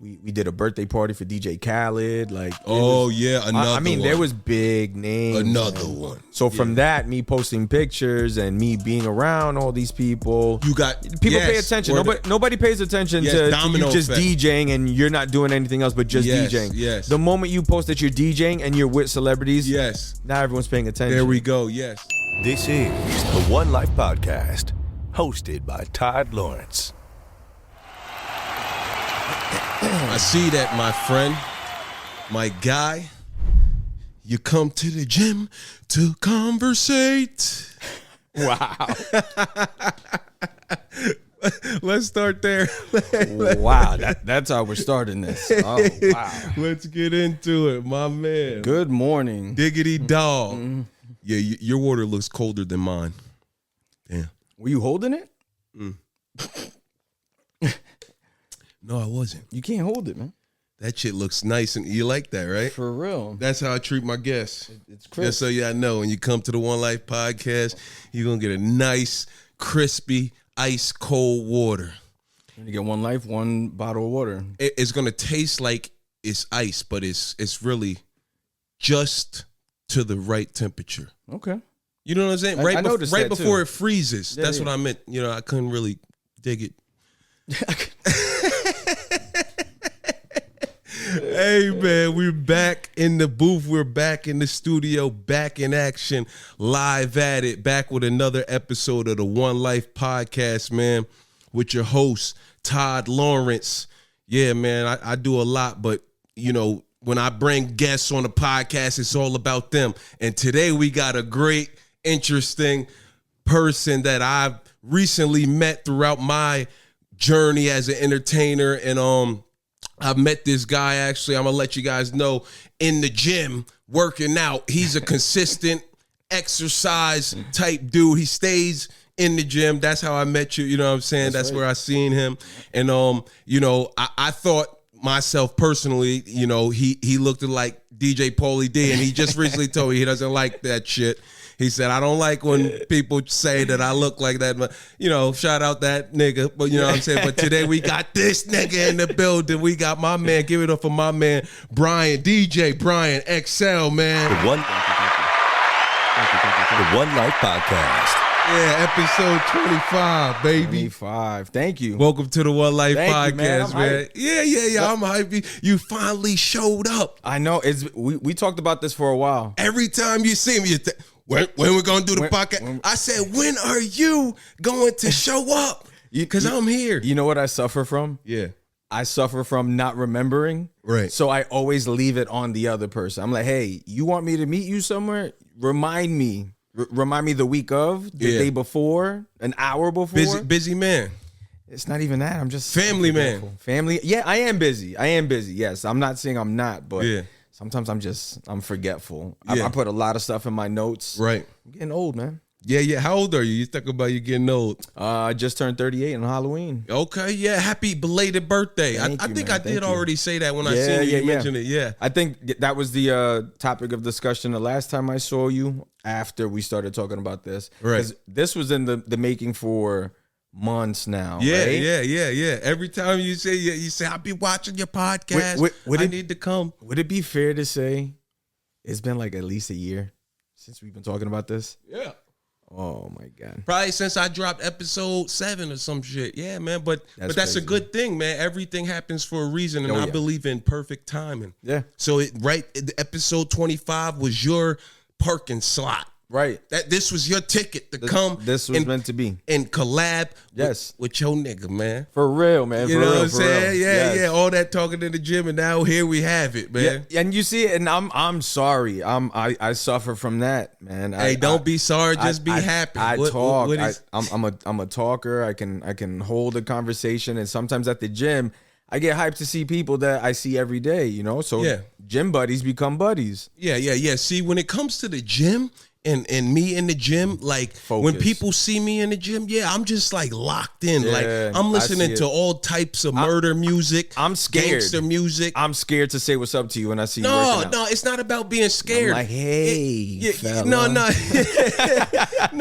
we did a birthday party for DJ Khaled. Like, there was big names. Another one. So from that, me posting pictures and me being around all these people, pay attention. Nobody pays attention to you just effect. DJing and you're not doing anything else but just DJing. Yes. The moment you post that you're DJing and you're with celebrities, now everyone's paying attention. There we go. Yes. This is the One Life Podcast, hosted by Todd Lawrence. I see that, my friend, my guy. You come to the gym to conversate. Wow. Let's start there. Wow, that's how we're starting this. Oh, wow. Let's get into it, my man. Good morning. Diggity dog. Mm-hmm. Yeah, your water looks colder than mine. Damn. Were you holding it? No, I wasn't. You can't hold it, man. That shit looks nice, and you like that, right? For real. That's how I treat my guests. It's crisp. Just so y'all know, when you come to the One Life Podcast, you're going to get a nice, crispy, ice cold water. You're going to get One Life, one bottle of water. It's going to taste like it's ice, but it's really just to the right temperature. Okay. You know what I'm saying? I noticed right that before too. It freezes. Yeah, That's what I meant. You know, I couldn't really dig it. Hey, man, we're back in the booth. We're back in the studio, back in action, live at it, back with another episode of the One Life Podcast, man, with your host, Todd Lawrence. Yeah, man, I do a lot, but, you know, when I bring guests on the podcast, it's all about them. And today we got a great, interesting person that I've recently met throughout my journey as an entertainer. And I've met this guy, actually, I'm going to let you guys know, in the gym, working out. He's a consistent exercise type dude. He stays in the gym. That's how I met you. You know what I'm saying? That's right. Where I seen him. And, you know, I thought myself personally, you know, he looked like DJ Paulie D, and he just recently told me he doesn't like that shit. He said, I don't like when people say that I look like that. But, you know, shout out that nigga. But, you know what I'm saying? But today we got this nigga in the building. We got my man. Give it up for my man, Brian, DJ Brian XL, man. The One Life Podcast. Yeah, episode 25, baby. 25. Thank you. Welcome to the One Life Podcast, man. Yeah. I'm hyped. You finally showed up. I know. We talked about this for a while. Every time you see me, you think, when we're going to do the podcast? I said, when are you going to show up? Because I'm here. You know what I suffer from? Yeah. I suffer from not remembering. Right. So I always leave it on the other person. I'm like, hey, you want me to meet you somewhere? Remind me. Remind me the week of, the day before, an hour before. Busy man. It's not even that. I'm just family man. Family. Yeah, I am busy. Yes, I'm not saying I'm not, but sometimes I'm forgetful. Yeah. I put a lot of stuff in my notes. Right. I'm getting old, man. Yeah. How old are you? You talk about you getting old. I just turned 38 on Halloween. Okay, yeah. Happy belated birthday. I think man. I did already say that when I seen you mention it. Yeah. I think that was the topic of discussion the last time I saw you after we started talking about this. Right. Because this was in the making for months now. Yeah, right? yeah. Every time you say I'll be watching your podcast. I need to come. Would it be fair to say it's been like at least a year since we've been talking about this? Yeah. Oh my God. Probably since I dropped episode 7 or some shit. Yeah, man. But that's crazy. A good thing, man. Everything happens for a reason, and I believe in perfect timing. Yeah. So episode 25 was your parking slot. Right. This was your ticket to come. This was meant to be. And collab yes. with your nigga, man. For real, man. You know what I'm saying? Yeah. All that talking in the gym, and now here we have it, man. Yeah, and you see it, and I'm sorry. I suffer from that, man. Hey, don't be sorry, just be happy. I'm a talker. I can hold a conversation, and sometimes at the gym, I get hyped to see people that I see every day, you know? So gym buddies become buddies. Yeah. See, when it comes to the gym, and me in the gym, like Focus. When people see me in the gym, I'm just like locked in. Like I'm listening to all types of murder music. I'm scared. Gangster music. I'm scared to say what's up to you when I see you working out. No, it's not about being scared. I'm like, hey, fella. No,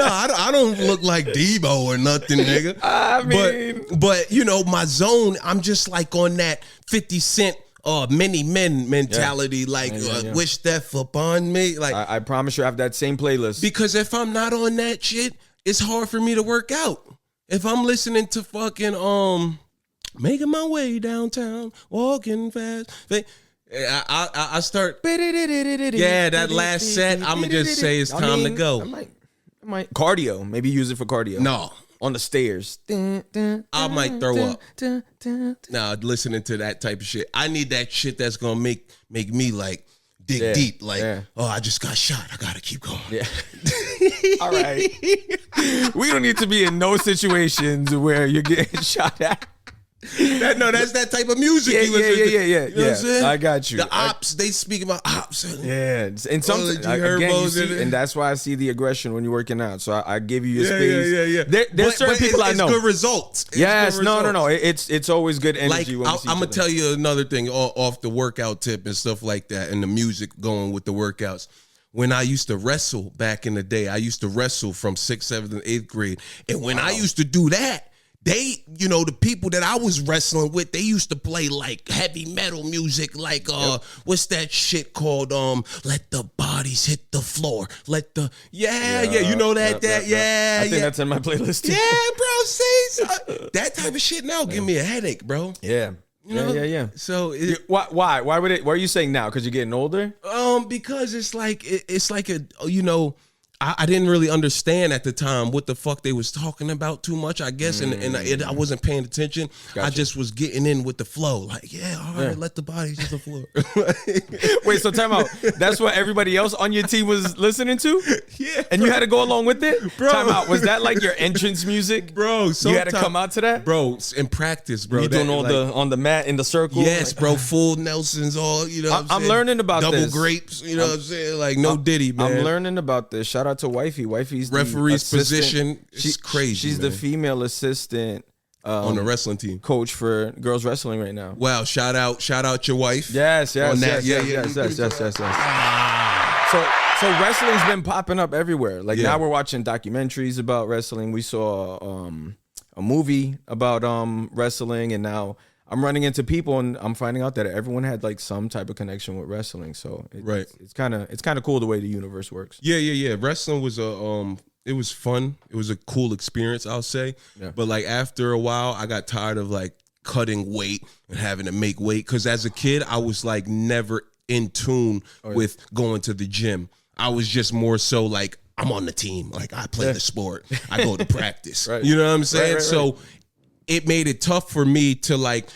I don't look like Debo or nothing, nigga. I mean, but you know, my zone, I'm just like on that 50 Cent. Many men mentality, wish death upon me. Like I promise you, I have that same playlist. Because if I'm not on that shit, it's hard for me to work out. If I'm listening to fucking making my way downtown, walking fast, I start. That last set, I'ma just say it's time to go. I might cardio. Maybe use it for cardio. No. On the stairs. I might throw up. Nah, listening to that type of shit. I need that shit that's gonna make me like dig deep. Like, I just got shot. I gotta keep going. Yeah. All right. We don't need to be in no situations where you're getting shot at. That's that type of music. Yeah. You know what I'm saying? I got you. The ops, they speak about ops. Yeah, and something and that's why I see the aggression when you're working out. So I give you your space. Yeah. There's certain people I know. It's good results. No. It's always good energy. Like, I'm gonna tell you another thing off the workout tip and stuff like that, and the music going with the workouts. When I used to wrestle back in the day, I used to wrestle from 6th, 7th, and 8th grade, and when I used to do that. They, the people that I was wrestling with, they used to play like heavy metal music, like what's that shit called? Let the bodies hit the floor. Let the you know that I think that's in my playlist too. Yeah, bro. See, that type of shit now give me a headache, bro. Yeah. Yeah. So why? Why would it? Why are you saying now? Because you're getting older? Because it's like I didn't really understand at the time what the fuck they was talking about too much, I guess, and I wasn't paying attention. Gotcha. I just was getting in with the flow, like, all right, let the bodies hit the floor. Wait, so time out. That's what everybody else on your team was listening to? Yeah. And you had to go along with it? Bro. Time out. Was that like your entrance music? Bro, you had to come out to that? Bro, in practice, bro. You doing all on the mat in the circle? Yes, bro, full Nelsons, all, I'm learning about double this. Double grapes, what I'm saying? Like, no Diddy, man. I'm learning about this. Shout out to Wifey. Wifey's referee's position. She's crazy. She's the female assistant on the wrestling team, coach for girls wrestling right now. Wow! Shout out your wife. Yes. So wrestling's been popping up everywhere. Like now we're watching documentaries about wrestling. We saw a movie about wrestling, and now I'm running into people and I'm finding out that everyone had like some type of connection with wrestling. So it's kind of cool the way the universe works. Yeah. Wrestling was it was fun. It was a cool experience, I'll say. Yeah. But like after a while, I got tired of like cutting weight and having to make weight. Cause as a kid, I was like never in tune with going to the gym. I was just more so like, I'm on the team. Like I play the sport. I go to practice. Right. You know what I'm saying? Right. So it made it tough for me to like,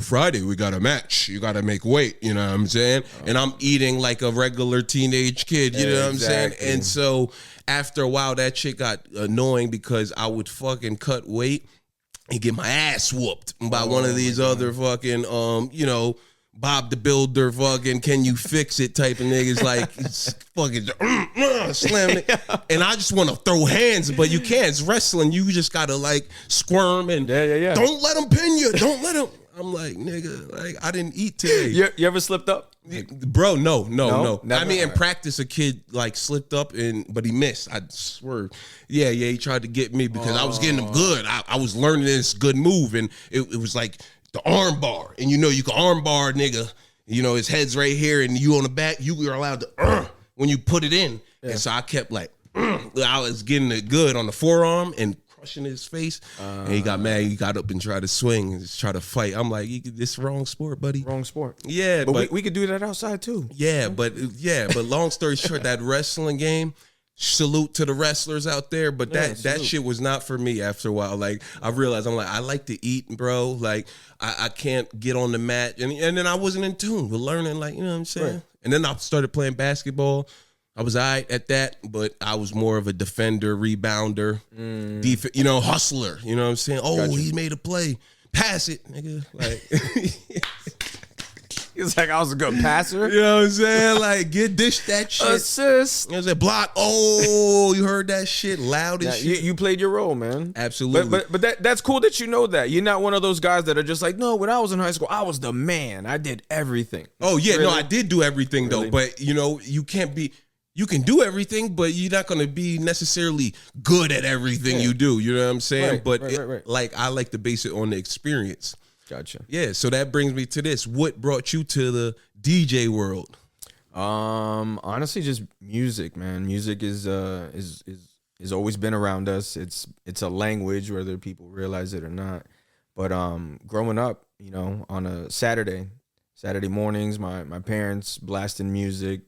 Friday we got a match. You got to make weight. You know what I'm saying? And I'm eating like a regular teenage kid. You know what I'm saying? And so after a while, that shit got annoying because I would fucking cut weight and get my ass whooped by one of these other fucking, Bob the Builder fucking can you fix it type of niggas like fucking slam it. And I just want to throw hands, but you can't. It's wrestling. You just gotta like squirm and don't let them pin you. Don't let them. I'm like, nigga, like I didn't eat today. You ever slipped up? Bro, no. Never. I mean, in practice, a kid like slipped up but he missed. I swear. Yeah, he tried to get me because I was getting him good. I was learning this good move, and it was like the arm bar. And you can arm bar nigga. His head's right here, and you on the back. You were allowed to when you put it in. Yeah. And so I kept like, I was getting it good on the forearm and crushing his face, and he got mad. He got up and tried to swing and try to fight. I'm like, this wrong sport, buddy. Wrong sport. Yeah, but we could do that outside too. Yeah, but long story short, that wrestling game. Salute to the wrestlers out there, but that shit was not for me. After a while, like I realized, I'm like, I like to eat, bro. Like I can't get on the mat, and then I wasn't in tune with learning. Like you know what I'm saying. Right. And then I started playing basketball. I was all right at that, but I was more of a defender, rebounder, hustler. You know what I'm saying? Oh, he made a play. Pass it, nigga. Like, It's like I was a good passer. You know what I'm saying? Like, dish that shit. Assist. You know what I'm saying? Block. Oh, you heard that shit loud as shit. You played your role, man. Absolutely. But that's cool that you know that. You're not one of those guys that are just like, no, when I was in high school, I was the man. I did everything. Oh, yeah. Really? No, I did do everything, though. Really? But, you know, you can do everything, but you're not going to be necessarily good at everything you do. You know what I'm saying? Right, but right. like, I like to base it on the experience. Gotcha. Yeah. So that brings me to this. What brought you to the DJ world? Honestly, just music, man. Music is always been around us. It's a language, whether people realize it or not. But growing up, you know, on a Saturday mornings, my parents blasting music.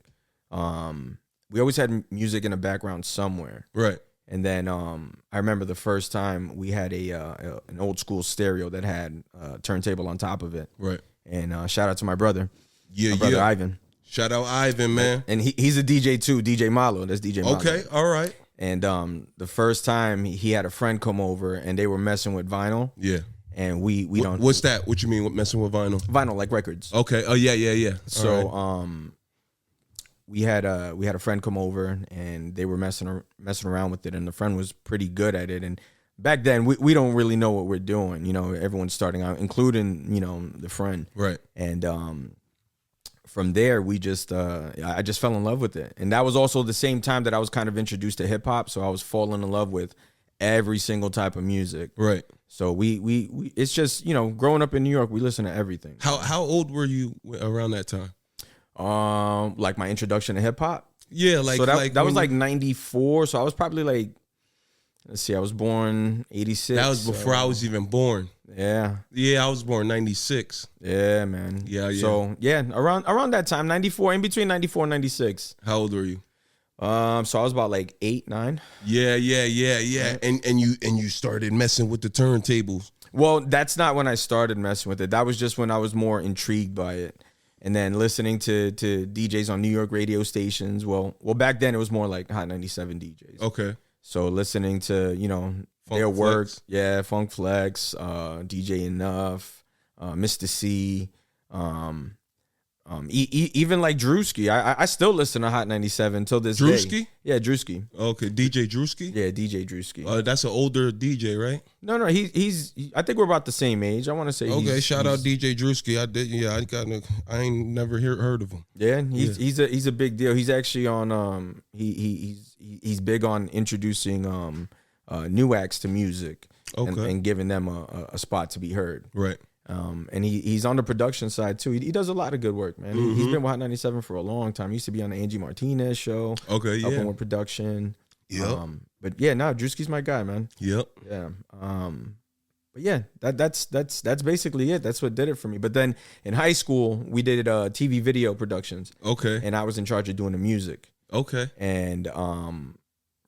We always had music in the background somewhere. Right. And then I remember the first time we had an old school stereo that had a turntable on top of it. Right. And shout out to my brother. Yeah, my brother Ivan. Shout out Ivan, man. And he's a DJ too, DJ Malo. That's DJ Malo. Okay, all right. And the first time he had a friend come over and they were messing with vinyl. Yeah. And we don't. What's that? What you mean with messing with vinyl? Vinyl, like records. Okay. Oh yeah. So right. we had a friend come over and they were messing around with it, and the friend was pretty good at it. And back then we don't really know what we're doing. You know, everyone's starting out, including, you know, the friend. Right. And from there we just I just fell in love with it. And that was also the same time that I was kind of introduced to hip hop. So I was falling in love with every single type of music. Right. So we it's just, you know, growing up in New York, we listen to everything. How old were you around that time? Like my introduction to hip hop. Yeah, like so that was like 94. So I was probably like, let's see, I was born 86. That was before I was even born. Yeah. Yeah, I was born 96. Yeah, man. Yeah. So yeah, around that time, 94, in between 94 and 96. How old were you? So I was about like 8, 9. Yeah. And you started messing with the turntables. Well, that's not when I started messing with it. That was just when I was more intrigued by it. And then listening to DJs on New York radio stations. Well, back then it was more like Hot 97 DJs. Okay. So listening to, you know, Funk their work. Flex. Yeah, Funk Flex, DJ Enough, Mr. C, even like Drewski. I still listen to Hot 97 until this day. Drewski? Yeah, Drewski. Okay, DJ Drewski? Yeah, DJ Drewski. That's an older DJ, right? No, he's I think we're about the same age. I want to say. Okay, shout out DJ Drewski. I did. Yeah, I ain't never heard of him. Yeah, he's a big deal. He's actually on he's big on introducing new acts to music. Okay. and giving them a spot to be heard. Right. And he's on the production side too. He does a lot of good work, man. Mm-hmm. He's been with Hot 97 for a long time. He used to be on the Angie Martinez show. Okay, yeah. Helping with production. Yep. But yeah, no, Drewski's my guy, man. Yep. Yeah. But yeah, that's basically it. That's what did it for me. But then in high school, we did TV video productions. Okay. And I was in charge of doing the music. Okay. And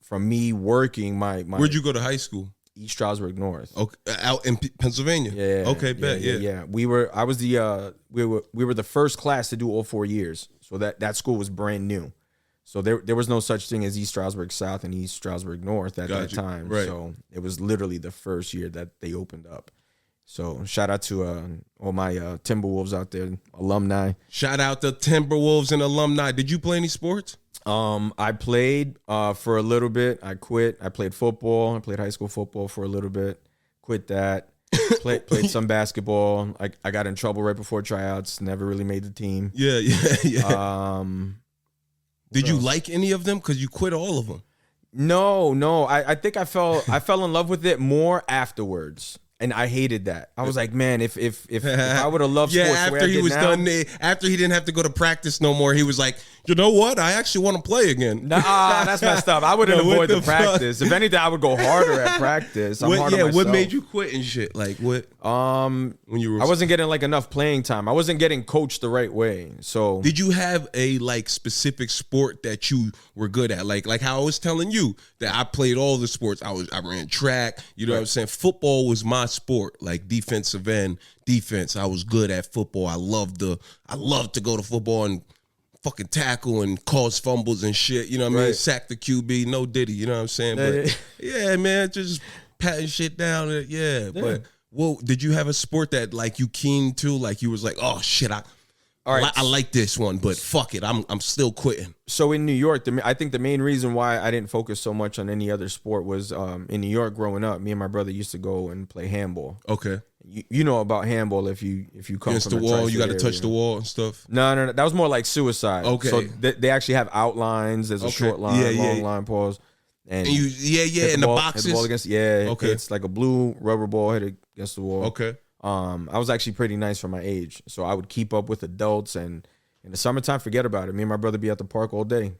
from me working my Where'd you go to high school? East Stroudsburg North. Okay, out in Pennsylvania. Yeah. Okay, bet. Yeah. We were the first class to do all 4 years. So that school was brand new. So there was no such thing as East Stroudsburg South and East Stroudsburg North at that time. Right. So it was literally the first year that they opened up. So shout out to all my Timberwolves out there, alumni. Shout out to Timberwolves and alumni. Did you play any sports? I played for a little bit. I quit. I played football. I played high school football for a little bit. Quit that. Played some basketball. I got in trouble right before tryouts. Never really made the team. Yeah. Did you like any of them? Because you quit all of them. No. I think I fell in love with it more afterwards. And I hated that. I was like, man, if I would have loved sports, after he was done, after he didn't have to go to practice no more, he was like, you know what? I actually want to play again. Nah, that's messed up. I wouldn't avoid the practice. If anything, I would go harder at practice. What made you quit and shit? Like what? When you were, I wasn't getting like enough playing time. I wasn't getting coached the right way. So did you have a like specific sport that you were good at? Like how I was telling you that I played all the sports. I ran track. You know what I'm saying? Football was my sport, like defensive end, defense. I was good at football. I loved to go to football and fucking tackle and cause fumbles and shit. You know what I mean? Sack the QB, no Diddy. You know what I'm saying? But yeah, man, just patting shit down. Yeah. But well, did you have a sport that like you keen to? Like you was like, oh shit, All right. I like this one, but fuck it, I'm still quitting. So in New York, I think the main reason why I didn't focus so much on any other sport was in New York growing up, me and my brother used to go and play handball. Okay. You know about handball if you come Against from the wall, you got to touch the wall and stuff. No, that was more like suicide. Okay. So they actually have outlines. There's a short line, long line, pause. And you, and the boxes. Hit the ball against, okay. It's like a blue rubber ball hit against the wall. Okay. I was actually pretty nice for my age, so I would keep up with adults, and in the summertime, forget about it. Me and my brother be at the park all day.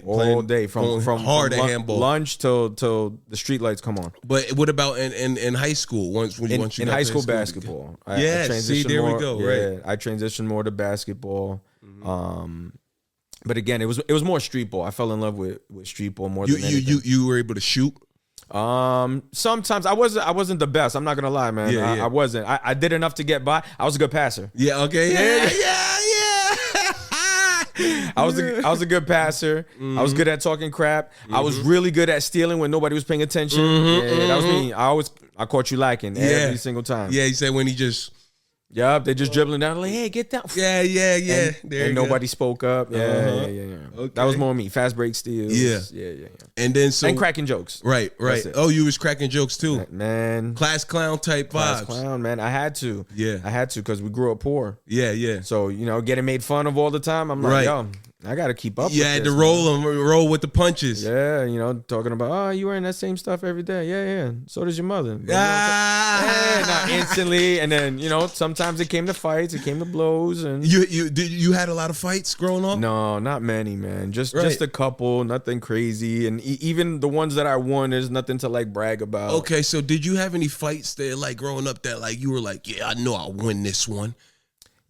All day from hard at handball, lunch till the street lights come on. But what about in high school? Once you in high school basketball, I see, there we go. Right, I transitioned more to basketball. But again, it was more street ball. I fell in love with street ball more than anything. You were able to shoot. Sometimes I wasn't the best. I'm not gonna lie, man. I wasn't. I did enough to get by. I was a good passer. Yeah. Okay. Yeah. I was a good passer. I was good at talking crap. I was really good at stealing when nobody was paying attention. That was me. I caught you lacking every single time. Yeah, he said when he just. Yup, they just dribbling down like, hey, get down. Yeah. And nobody spoke up. Yeah. Okay. That was more me. Fast break steals. Yeah. And then and cracking jokes. Right. Oh, you was cracking jokes too, man. Class clown type vibes. Class clown, man. I had to. Yeah, I had to because we grew up poor. Yeah. So getting made fun of all the time. I'm like, yo, I got to keep up. You had to roll with the punches. Yeah, talking about, you wearing that same stuff every day. Yeah. So does your mother. Not instantly. And then, sometimes it came to fights, it came to blows. And you had a lot of fights growing up? No, not many, man. Just a couple, nothing crazy. And even the ones that I won, there's nothing to like brag about. Okay, so did you have any fights that like growing up that like you were like, yeah, I know I'll win this one?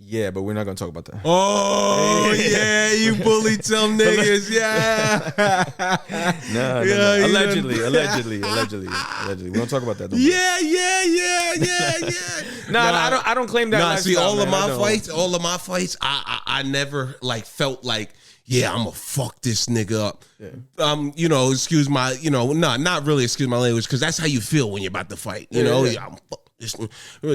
Yeah, but we're not gonna talk about that. Oh yeah, you bullied some niggas, No. Allegedly. We don't talk about that. No, I don't claim that. Nah, see, all of my fights, I never like felt like, yeah, I'm gonna fuck this nigga up. Yeah. Excuse my, not really excuse my language, because that's how you feel when you're about to fight. I'm fuck this.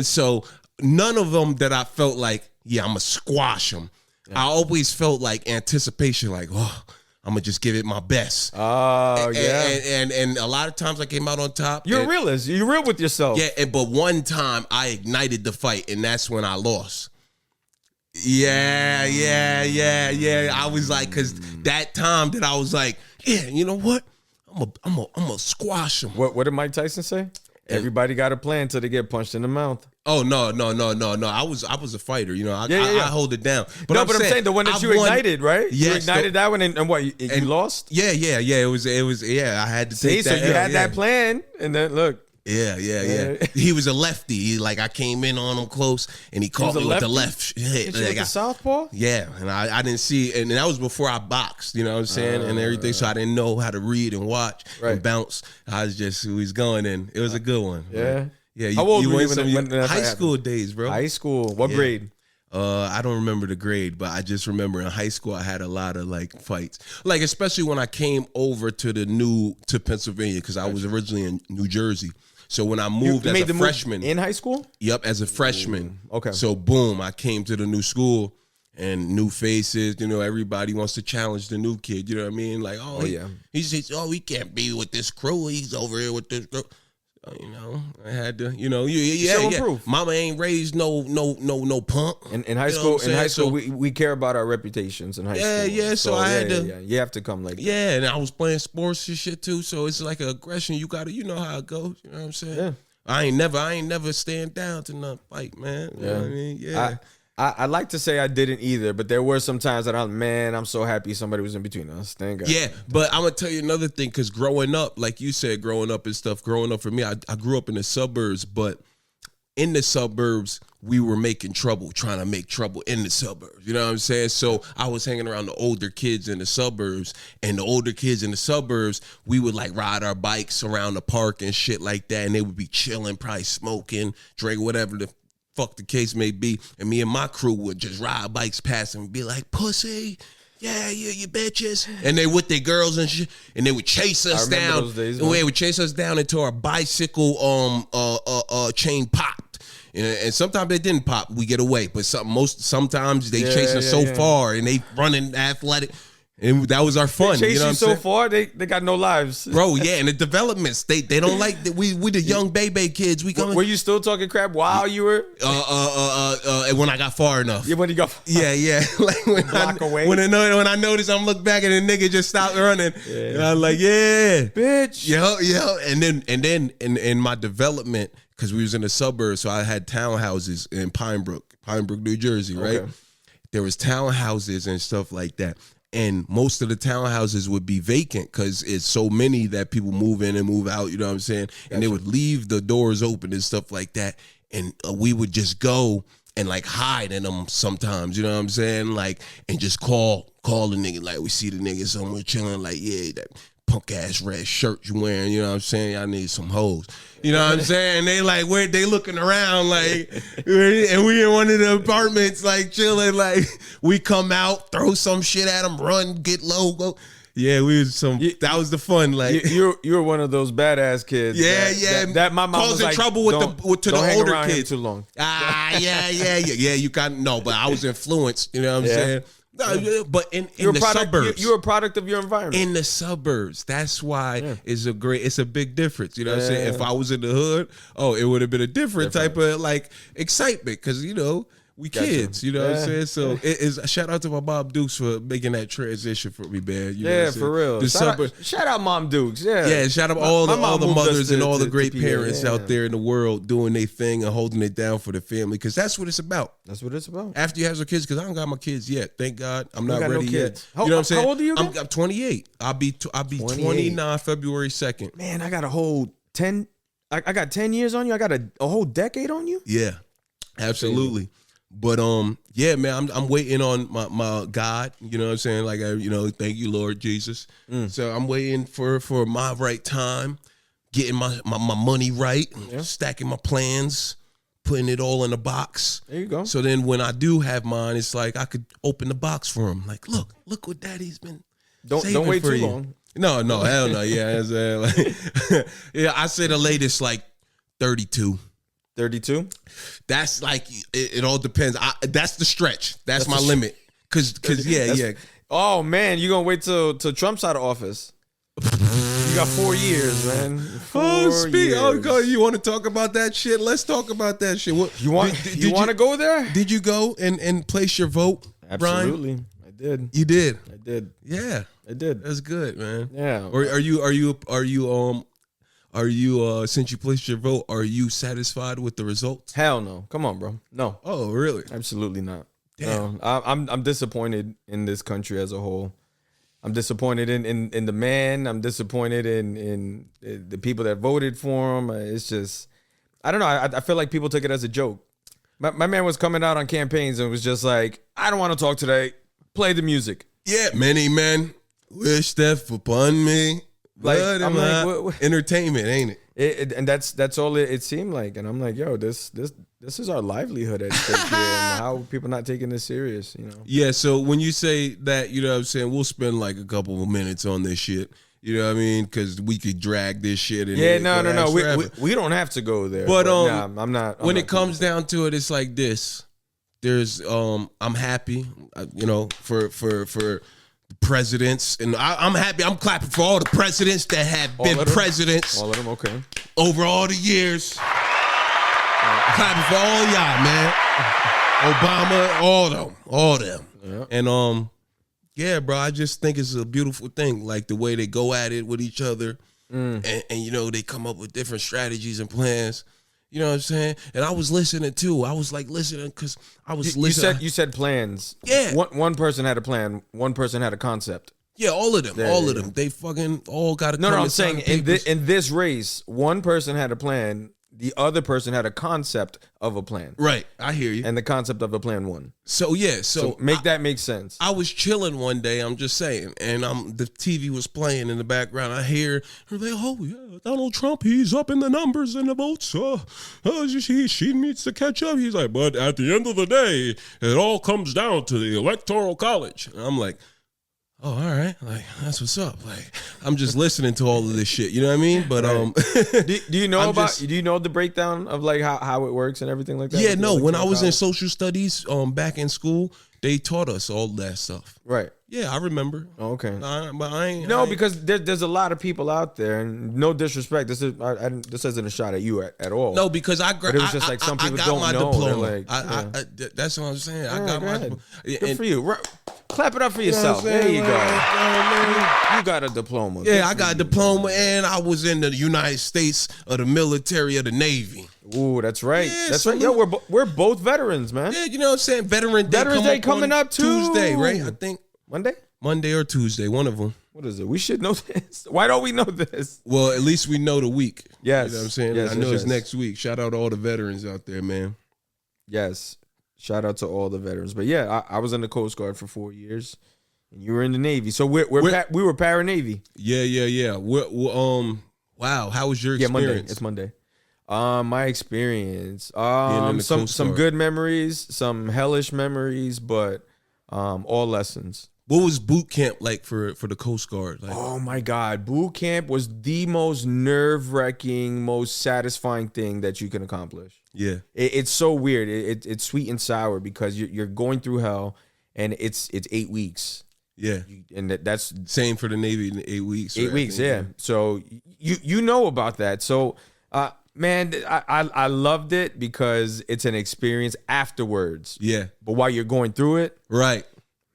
So none of them that I felt like, yeah, I'm gonna squash them. Yeah. I always felt like anticipation, like, oh, I'm gonna just give it my best. Oh, yeah. And a lot of times I came out on top. You're a realist. You're real with yourself. Yeah, but one time I ignited the fight, and that's when I lost. Yeah. I was like, because that time that I was like, yeah, you know what? I'm gonna squash him. What did Mike Tyson say? Everybody got a plan until they get punched in the mouth. Oh no! I was a fighter. I hold it down. But I'm saying the one that you ignited, right? Yes, you ignited that one, and what? You lost? Yeah. It was. Yeah, I had to take that. So you had that plan, and then look. Yeah. He was a lefty. I came in on him close, and he caught me with the left hit. Like a southpaw? Yeah, and I didn't see, and that was before I boxed, you know what I'm saying, and everything, so I didn't know how to read and watch and bounce. I was just who he's going, and it was a good one. Yeah. Yeah. How old were you when high school days, bro? High school. What grade? I don't remember the grade, but I just remember in high school I had a lot of fights, especially when I came over to Pennsylvania, because I was originally in New Jersey. So when I moved as a freshman in high school, as a freshman. Okay. So boom, I came to the new school and new faces. Everybody wants to challenge the new kid. You know what I mean? Like, he says, he can't be with this crew. He's over here with this crew. I had to, improve. Mama ain't raised no punk. In high school, we care about our reputations in high school. Yeah. So I had to. You have to come like that. Yeah, and I was playing sports and shit too. So it's like an aggression. You gotta, how it goes. You know what I'm saying? Yeah. I ain't never stand down to nothing fight, man. You know what I mean? Yeah. I like to say I didn't either, but there were some times that I'm so happy somebody was in between us. Thank God. Yeah, but I'm going to tell you another thing, because growing up, like you said, growing up for me, I grew up in the suburbs, but in the suburbs, we were making trouble, trying to make trouble in the suburbs. You know what I'm saying? So I was hanging around the older kids in the suburbs, and the older kids in the suburbs, we would ride our bikes around the park and shit like that, and they would be chilling, probably smoking, drink, whatever the fuck the case may be, and me and my crew would just ride bikes past and be like, pussy, yeah, you bitches, and they with their girls and shit, and they would chase us down. Those days, and they would chase us down until our bicycle chain popped, And sometimes they didn't pop. We get away, but sometimes they chasing us so far and they running athletic. And that was our fun. They chase you know you what I'm so saying? far, they got no lives. Bro, yeah, and the developments, they don't like that. We the young baby kids. We come. Were you still talking crap while you were? When I got far enough. Yeah, when you got Yeah. Like when I noticed I'm look back and the nigga just stopped running. Yeah. And I'm like, yeah, bitch. Yo. And then in my development, because we was in the suburbs, so I had townhouses in Pinebrook, New Jersey, right? Okay. There was townhouses and stuff like that. And most of the townhouses would be vacant because it's so many that people move in and move out, you know what I'm saying? And they would leave the doors open and stuff like that. And we would just go and like hide in them sometimes, you know what I'm saying? Like, and just call the nigga, like we see the nigga somewhere chilling, like, yeah, that punk ass red shirt you wearing, you know what I'm saying? I need some hoes. You know what I'm saying? They like, where they looking around like, and we in one of the apartments like chilling, like we come out, throw some shit at them, run, get low, go. Yeah, we was that was the fun. Like you're one of those badass kids. Yeah. That my mom was like, trouble with the older kids too long. Yeah. You got but I was influenced. You know what I'm saying? No, but in the suburbs, you're a product of your environment. In the suburbs, that's why it's a big difference. You know what I'm saying? If I was in the hood, it would have been a different type of like excitement because we kids. You know what I'm saying? So it is. Shout out to my mom Dukes for making that transition for me, man. You know what I'm for real. Shout out Mom Dukes. Yeah, shout out all the mothers and all the great parents out there in the world doing their thing and holding it down for the family because that's what it's about. That's what it's about. After you have some kids, because I don't got my kids yet. Thank God, I'm not ready yet. You know what I'm saying? How old are you? I'm 28. I'll be 29 February 2nd. Man, I got a whole 10. I got 10 years on you. I got a whole decade on you. Yeah, absolutely. But yeah, man, I'm waiting on my God. You know what I'm saying? Like thank you, Lord Jesus. So I'm waiting for my right time, getting my money right, stacking my plans, putting it all in a box. There you go. So then when I do have mine, it's like I could open the box for him. Like, look what Daddy's been. Don't wait too long. No, hell no. Yeah, yeah. I say the latest like 32. 32? That's like it all depends. That's the stretch. That's my limit. Cause yeah. Oh man, you gonna wait till Trump's out of office? You got 4 years, man. 4 years. God, you want to talk about that shit? Let's talk about that shit. You want to go there? Did you go and place your vote? Absolutely, Brian? I did. You did. I did. Yeah, I did. That's good, man. Yeah. Or are you since you placed your vote, are you satisfied with the results? Hell no. Come on, bro. No. Oh, really? Absolutely not. Damn. No. I'm disappointed in this country as a whole. I'm disappointed in the man. I'm disappointed in the people that voted for him. It's just, I don't know. I feel like people took it as a joke. My man was coming out on campaigns and was just like, I don't want to talk today. Play the music. Yeah, many men wish death upon me. Like, I'm like, what? Entertainment, ain't it? And that's all it seemed like. And I'm like, yo, this is our livelihood at stake here, and how people not taking this serious, Yeah, so when you say that, you know what I'm saying, we'll spend like a couple of minutes on this shit. You know what I mean? Because we could drag this shit in. Yeah, no. We don't have to go there. But I'm not. When it comes down to it, it's like this. There's I'm happy, for presidents, and I'm happy. I'm clapping for all the presidents that have been presidents. All of them, okay. Over all the years. Clapping for all y'all, man. Obama, all them. Yeah. And yeah, bro, I just think it's a beautiful thing, like the way they go at it with each other, and they come up with different strategies and plans. You know what I'm saying? And I was listening too. I was like listening because I was listening. You said plans. Yeah. One person had a plan. One person had a concept. Yeah, all of them. They fucking all got a. No, I'm saying in this race, one person had a plan. The other person had a concept of a plan. Right. I hear you. And the concept of a plan won. So yeah. So that make sense. I was chilling one day. I'm just saying, and the TV was playing in the background. I hear her like, "Oh yeah, Donald Trump. He's up in the numbers and the votes. She needs to catch up." He's like, "But at the end of the day, it all comes down to the Electoral College." And I'm like, oh, all right, like that's what's up. Like I'm just listening to all of this shit. You know what I mean? But do you know do you know the breakdown of like how it works and everything like that? Yeah, no. When I was in social studies, back in school, they taught us all that stuff. Right. Yeah, I remember. Okay. But I ain't. No, because there's a lot of people out there, and no disrespect. This isn't a shot at you at all. No, because but it was just like some people don't my know. Diploma. Like, that's what I'm saying. I All got right, my go diploma. Good for you. Clap it up for yourself. You know what I'm There you saying? go. You got a diploma. Yeah, I got a diploma, and I was in the United States of the military of the Navy. Ooh, that's right. Yeah, that's so right. Yo, we're both veterans, man. Yeah, you know what I'm saying? Veterans Day coming up too. Tuesday, right? I think Monday or Tuesday, one of them. What is it? We should know this. Why don't we know this? Well, at least we know the week. Yes. You know what I'm saying? Yes, I know yes, it's next week. Shout out to all the veterans out there, man. Yes. Shout out to all the veterans. But yeah, I was in the Coast Guard for 4 years, and you were in the Navy. So we were para-Navy. Yeah. Wow. How was your experience? Yeah, Monday. It's Monday. My experience. Coast Some Guard. good memories, some hellish memories, but all lessons. What was boot camp like for the Coast Guard? Like, Oh my God. Boot camp was the most nerve-wracking, most satisfying thing that you can accomplish. yeah. It's so weird. It's sweet and sour because you're going through hell, and it's 8 weeks. Yeah. And that's Same for the Navy in 8 weeks. 8 right? I weeks, think, yeah. So you know about that. So man, I loved it because it's an experience afterwards. Yeah. But while you're going through it, Right.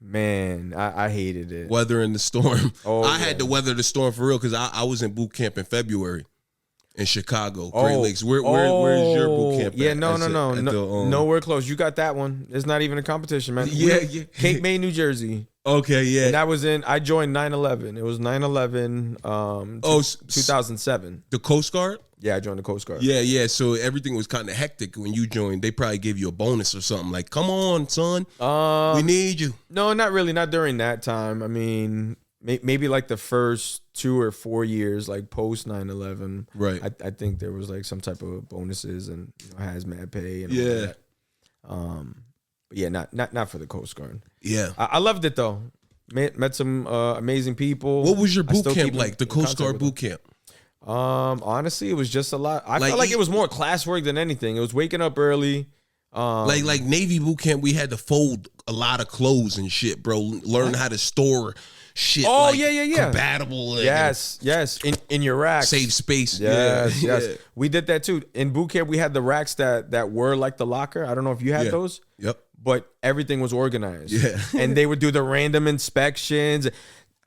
man, I hated it. Weathering the storm. Oh, I yeah. had to weather the storm for real because I was in boot camp in February in Chicago, Great Lakes. Where's your boot camp? Yeah, at? no, nowhere close. You got that one. It's not even a competition, man. Yeah. Cape May, New Jersey. Okay, yeah. And I joined 9/11. It was 9/11, 2007. The Coast Guard? Yeah, I joined the Coast Guard. Yeah. So everything was kind of hectic when you joined. They probably gave you a bonus or something like, "Come on, son, we need you." No, not really. Not during that time. I mean, maybe like the first 2 or 4 years, like post 9/11. Right. I think there was like some type of bonuses and hazmat pay and all Yeah. that. But yeah, not for the Coast Guard. Yeah. I loved it though. Met some amazing people. What was your I boot still camp keep like? The in Coast contact Guard with boot camp. them. Honestly, it was just a lot. I Like, felt like it was more classwork than anything. It was waking up early. Like Navy boot camp, we had to fold a lot of clothes and shit, bro. Learn how to store shit. Oh, like, yeah. Compatible. And Yes. In your rack. Save space. Yes. Yeah. We did that too. In boot camp, we had the racks that were like the locker. I don't know if you had Yeah. those. Yep. But everything was organized. Yeah. And they would do the random inspections.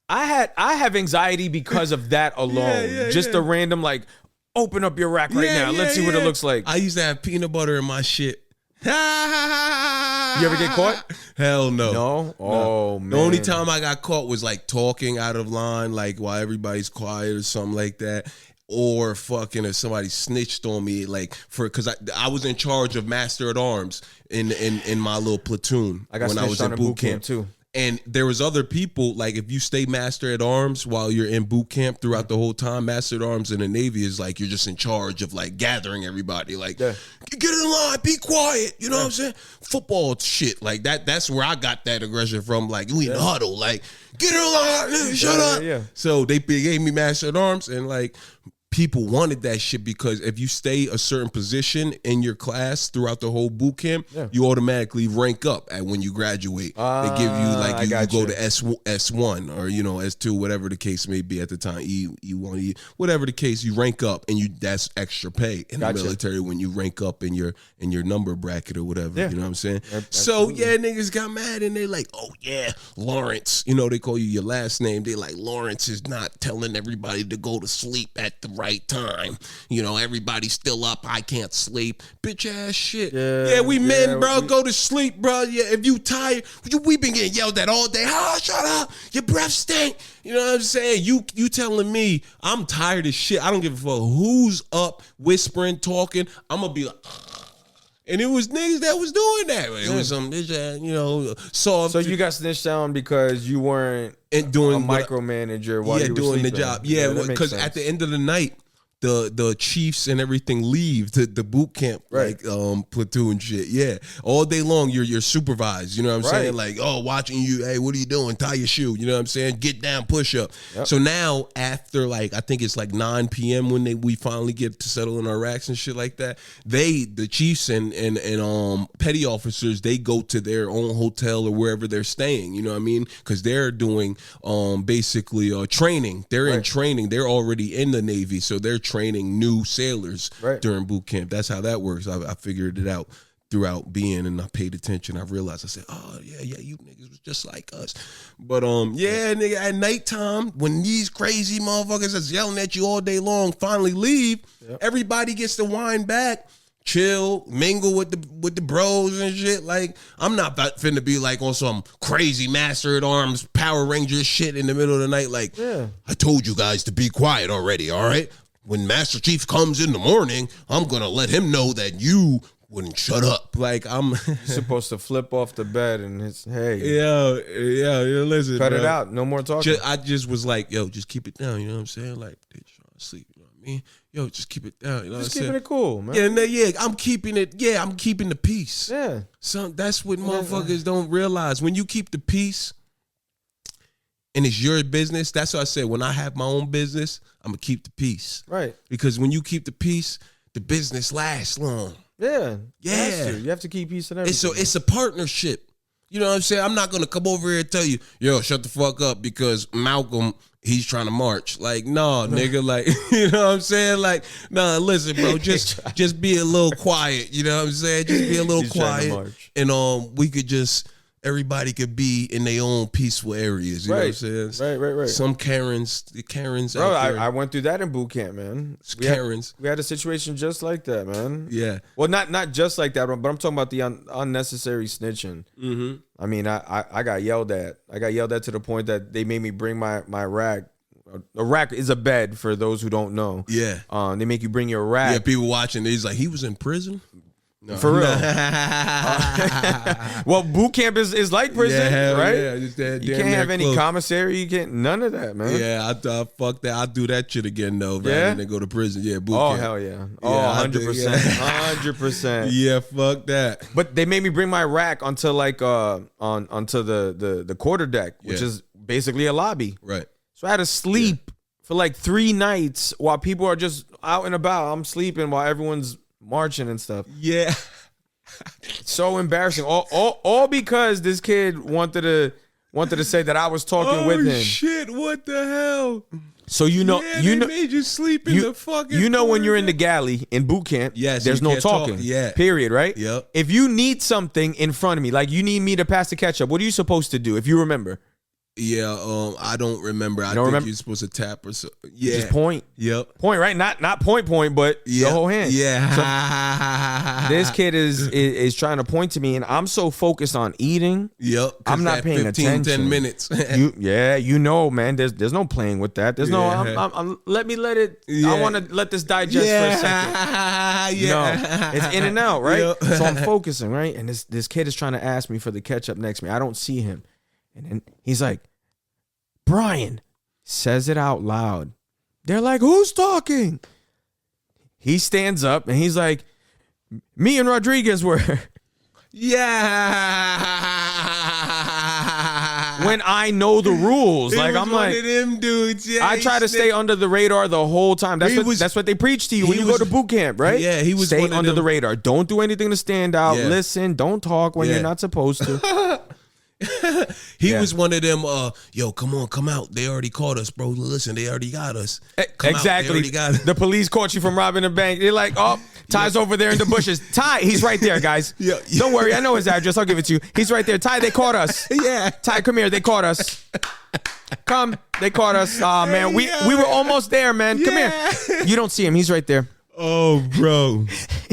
I have anxiety because of that alone. Yeah, Just the random like, open up your rack right now. Let's see what it looks like. I used to have peanut butter in my shit. You ever get caught? Hell no. No? Oh, man. The only time I got caught was like talking out of line, like while everybody's quiet or something like that. Or fucking if somebody snitched on me, like because I was in charge of Master at Arms in my little platoon I got when I was snitched on in in boot camp too. And there was other people, like if you stay Master at Arms while you're in boot camp throughout the whole time, Master at Arms in the Navy is like you're just in charge of like gathering everybody. Like, Yeah. get in line, be quiet. You know what I'm saying? Football shit. Like that's where I got that aggression from. Like, we in the huddle. Like, get in line, shut up. Yeah. So they gave me Master at Arms, and like people wanted that shit because if you stay a certain position in your class throughout the whole boot camp, you automatically rank up at when you graduate. They give you like you go to S1 or S2, whatever the case may be at the time. E1, whatever the case, you rank up and that's extra pay in the military when you rank up in your number bracket or whatever. Yeah. You know what I'm saying? Absolutely. So yeah, niggas got mad and they like, oh yeah, Lawrence. They call you your last name. They like, Lawrence is not telling everybody to go to sleep at the right time. Everybody's still up. I can't sleep. Bitch ass shit. Yeah, we men, bro. Go to sleep, bro. Yeah, if you tired, we been getting yelled at all day. Oh, shut up. Your breath stink. You know what I'm saying? You telling me I'm tired of shit. I don't give a fuck who's up, whispering, talking. I'm gonna be like, and it was niggas that was doing that. It was some bitch ass, soft. So you got snitched down because you weren't and doing a micromanager while you were doing the sleeping. job. Yeah, that makes because sense. at the end of the night, the chiefs and everything leave the boot camp, Right. like platoon shit. Yeah, all day long you're supervised. You know what I'm saying? Like, oh, watching you. Hey, what are you doing? Tie your shoe. You know what I'm saying? Get down, push up. Yep. So now after like I think it's like 9 p.m. when we finally get to settle in our racks and shit like that. The chiefs and petty officers, they go to their own hotel or wherever they're staying. You know what I mean? Because they're doing basically training. They're in training. They're already in the Navy, so they're training new sailors during boot camp. That's how that works. I figured it out throughout being, and I paid attention. I realized, I said, oh yeah, you niggas was just like us. But yeah, nigga, at nighttime when these crazy motherfuckers is yelling at you all day long finally leave, everybody gets to wind back, chill, mingle with the bros and shit. Like, I'm not finna be like on some crazy Master at Arms Power Ranger shit in the middle of the night. Like, I told you guys to be quiet already, all right? When Master Chief comes in the morning, I'm gonna let him know that you wouldn't shut up. Like, I'm You're supposed to flip off the bed and it's, hey, yeah, listen, cut bro. it out. No more talking. I just was like, yo, just keep it down. You know what I'm saying? Like, they trying to sleep. You know what I mean? Yo, just keep it down. You know Just what I'm keeping saying? it cool, man. Yeah, I'm keeping it. Yeah, I'm keeping the peace. Yeah. So that's what motherfuckers don't realize. When you keep the peace and it's your business, that's what I said. When I have my own business, I'm going to keep the peace. Right. Because when you keep the peace, the business lasts long. Yeah. Yeah. You have to keep peace and everything. It's a partnership. You know what I'm saying? I'm not going to come over here and tell you, yo, shut the fuck up because Malcolm, he's trying to march. Like, no, nigga, like, you know what I'm saying? Like, nah, listen, bro, just be a little quiet. You know what I'm saying? Just be a little He's trying to quiet. march. And we could just, everybody could be in their own peaceful areas. You know what I'm saying? Right. Some Karens Bro, out there. I went through that in boot camp, man. Karens. We had a situation just like that, man. Yeah. Well, not just like that, but I'm talking about the unnecessary snitching. Mm-hmm. I mean, I got yelled at. I got yelled at to the point that they made me bring my rack. A rack is a bed for those who don't know. Yeah. They make you bring your rack. Yeah, people watching, he's like, he was in prison? No. For real. Well, boot camp is like prison, right? Yeah, just that You damn can't have near any close. commissary. You can't none of that, man. Yeah, I fuck that. I'll do that shit again though, rather Yeah? than go to prison. Yeah, boot Oh camp. hell yeah. Yeah, Oh, I do, 100%. yeah. 100%. Yeah, fuck that. But they made me bring my rack onto like onto the quarterdeck, which Yeah. is basically a lobby. Right. So I had to sleep for like 3 nights while people are just out and about. I'm sleeping while everyone's marching and stuff. Yeah. It's so embarrassing. All because this kid wanted to say that I was talking with him. Shit, what the hell? So you know They made you sleep in the fucking you know when you're in the quarterdeck? galley in boot camp, Yes, there's you no can't talk. talking. Yeah. Period, right? Yep. If you need something in front of me, like you need me to pass the ketchup, what are you supposed to do if you remember? Yeah, I don't remember. I don't think remember? you're supposed to tap or so. Yeah. Just point. Yep. Point, right? Not point, but the whole hand. Yeah. This kid is trying to point to me, and I'm so focused on eating. Yep. I'm not paying 10 attention. minutes. You know, man. There's no playing with that. There's Yeah. no. Let me let it. Yeah. I want to let this digest for a second. Yeah. No, it's in and out, right? Yep. So I'm focusing, right? And this kid is trying to ask me for the ketchup next to me. I don't see him, and then he's like, Brian, says it out loud. They're like, who's talking? He stands up and he's like, me and Rodriguez were. Yeah. When I know the rules, He like was I'm one like, of them dudes. Yeah, I try to stay under the radar the whole time. That's what they preach to you when he you go was- to boot camp, right? Yeah, he was stay one of under them- the radar. Don't do anything to stand out. Yeah. Listen, don't talk when Yeah. you're not supposed to. He Yeah. was one of them. Yo, come on, come out. They already caught us, bro. Listen, they already got us. Come out, they Exactly. already got us. The police caught you from robbing a bank. They're like, oh, Ty's over there in the bushes. Ty, he's right there, guys. Yeah. Don't worry, I know his address. I'll give it to you. He's right there. Ty, they caught us. Yeah. Ty, come here. They caught us. Come, they caught us. Aw, man, we were almost there, man. Come Yeah. here. You don't see him. He's right there. Oh, bro,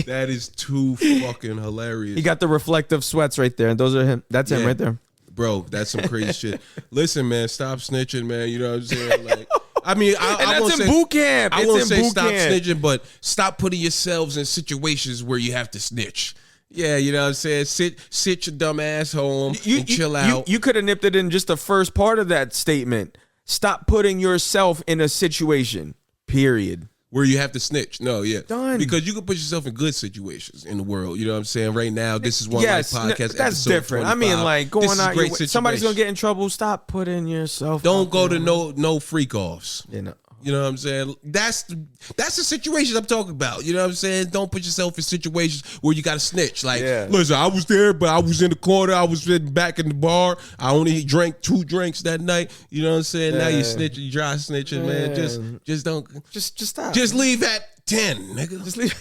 that is too fucking hilarious. He got the reflective sweats right there. And those are him. That's him Yeah. right there. Bro, that's some crazy shit. Listen, man, stop snitching, man. You know what I'm saying? Like, I mean, And I won't that's in say boot camp. I It's won't in say boot stop camp. snitching, but stop putting yourselves in situations where you have to snitch. Yeah, you know what I'm saying? Sit your dumb ass home and chill out. You could have nipped it in just the first part of that statement. Stop putting yourself in a situation. Period. Where you have to snitch. No, yeah. Done. Because you can put yourself in good situations in the world. You know what I'm saying? Right now, this is One Yes, Life Podcast. that's episode different. 25. I mean, like This going is a out, great somebody's gonna situation. get in trouble. Stop putting yourself. Don't out go there. to no freak offs. You know. You know what I'm saying? That's the situation I'm talking about. You know what I'm saying? Don't put yourself in situations where you got to snitch. Like, Yeah. listen, I was there, but I was in the corner. I was back in the bar. I only drank 2 drinks that night. You know what I'm saying? Now you Yeah. snitching, you dry snitching, man. Just don't. Just stop. Just leave at 10, nigga. Just leave.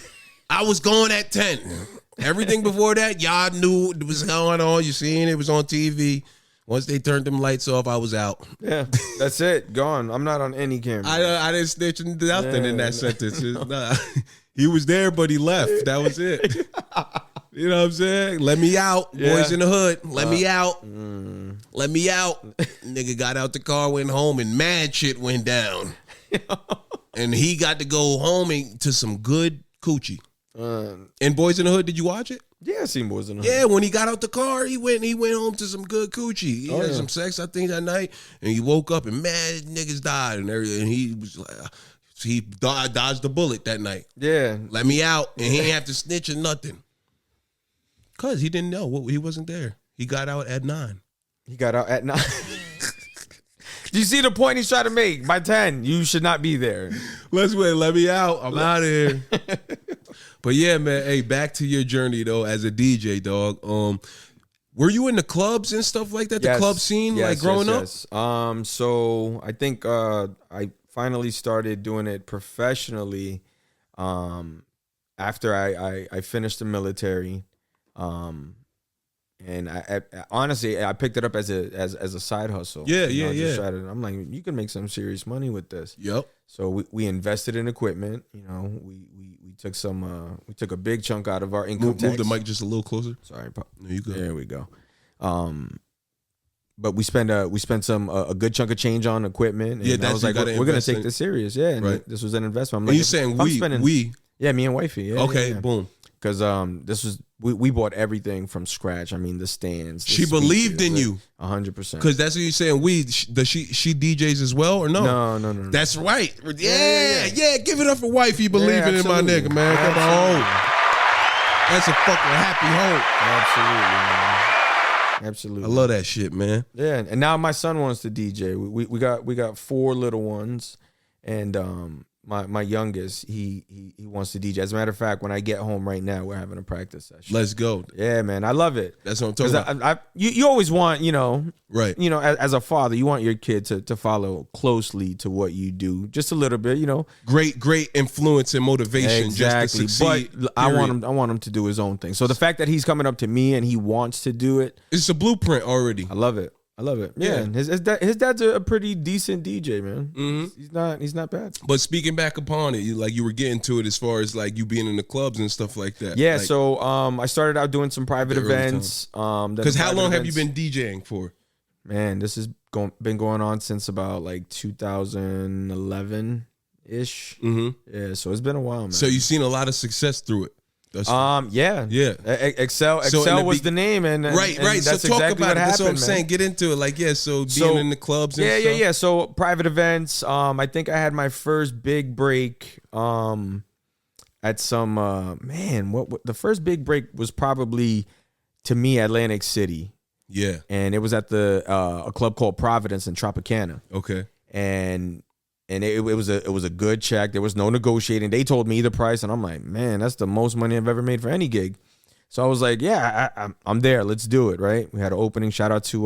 I was going at 10. Everything before that, y'all knew it was going on. You seen it was on TV. Once they turned them lights off, I was out. Yeah, that's it. Gone. I'm not on any camera. I didn't snitch nothing in Yeah. that sentence. Nah. He was there, but he left. That was it. You know what I'm saying? Let me out, Yeah. boys in the hood. Let me out. Let me out. Nigga got out the car, went home, and mad shit went down. And he got to go home and to some good coochie. And Boys in the Hood, did you watch it? Yeah, I seen Boys in the Hood. Yeah, when he got out the car, he went home to some good coochie. He had some sex, I think, that night, and he woke up and mad niggas died and everything. And he was like, he dodged the bullet that night. Yeah. Let me out, and he ain't have to snitch or nothing, cause he didn't know he wasn't there. He got out at 9. He got out at 9. Do you see the point he's trying to make? By 10, you should not be there. Let's wait. Let me out. I'm out of here. But yeah, man. Hey, back to your journey though as a DJ, dog. Were you in the clubs and stuff like that? The club scene, like growing up? So I think I finally started doing it professionally after I finished the military. And I honestly picked it up as a side hustle. Yeah, You know, yeah. I'm like, you can make some serious money with this. Yep. So we invested in equipment. You know, we took some we took a big chunk out of our income Move tax. the mic just a little closer. Sorry, No, you good. there we go. But we spent some a good chunk of change on equipment. And Yeah, I that's was you like, gotta we're gonna invest take in- this serious. Yeah, and Right. this was an investment. I'm And like, you saying if I'm we? spending- Yeah, me and wifey. Yeah, Okay, yeah. boom. Because this was we bought everything from scratch. I mean, the stands. the She believed in you. 100%. Because that's what you're saying. Does she DJs as well or no? No. That's right. Yeah. Yeah. Give it up for wifey believing in my absolutely. nigga, man. Come on. That's a fucking happy home. Absolutely. I love that shit, man. Yeah, and now my son wants to DJ. We got 4 little ones, and my youngest he wants to DJ. As a matter of fact, when I get home right now, we're having a practice session. Let's go. Yeah, man, I love it. That's what I'm talking Because about. you always want, Right. as a father, you want your kid to follow closely to what you do, just a little bit, Great influence and motivation just to succeed. But I period. want him to do his own thing. So the fact that he's coming up to me and he wants to do it, It's a blueprint already. I love it. Yeah, Yeah. and his dad's a pretty decent DJ, man. Mm-hmm. He's not bad. But speaking back upon it, you were getting to it as far as like you being in the clubs and stuff like that. Yeah, Like, so I started out doing some private The early events. because how long have you been DJing for? Man, this has been going on since about like 2011 ish. Mm-hmm. Yeah, so it's been a while, man. So you've seen a lot of success through it. That's Yeah. Yeah. Excel So in the was the name, and right. That's So talk exactly about it. That's what I'm happened, man. saying. Get into it. Like, yeah. So being So- in the clubs. And Yeah, stuff. yeah. So private events. I think I had my first big break. At some what the first big break was probably to me Atlantic City, Yeah. and it was at a club called Providence in Tropicana. Okay. And it was a good check. There was no negotiating. They told me the price, and I'm like, man, that's the most money I've ever made for any gig. So I was like, yeah, I'm there. Let's do it, right? We had an opening. Shout out to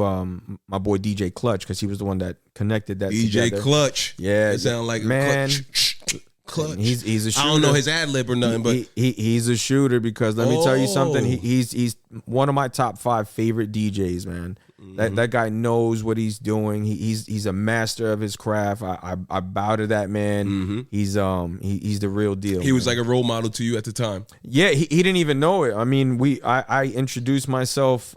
my boy DJ Clutch, because he was the one that connected that DJ together. Clutch. Yeah, It sound like man. a clutch. He's a shooter. I don't know his ad lib or nothing, but he's a shooter, because let me tell you something. Oh. He's one of my top 5 favorite DJs, man. That guy knows what he's doing. He's a master of his craft. I bow to that man. He's the real deal. he was man. like a role model to you at the time. Yeah, he didn't even know it. I mean, I introduced myself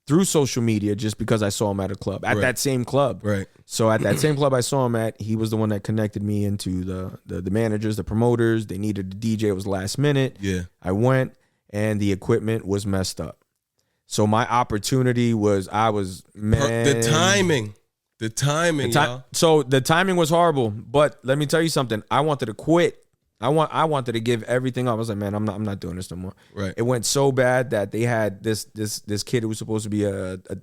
through social media just because I saw him at a club, at Right. that same club. Right. So at that same club I saw him at, he was the one that connected me into the managers, the promoters. They needed a DJ. It was last minute. Yeah. I went, and the equipment was messed up. So my opportunity was, man. The timing. The timing, y'all. So the timing was horrible, but let me tell you something. I wanted to quit. I wanted to give everything up. I was like, man, I'm not doing this no more. Right. It went so bad that they had this kid who was supposed to be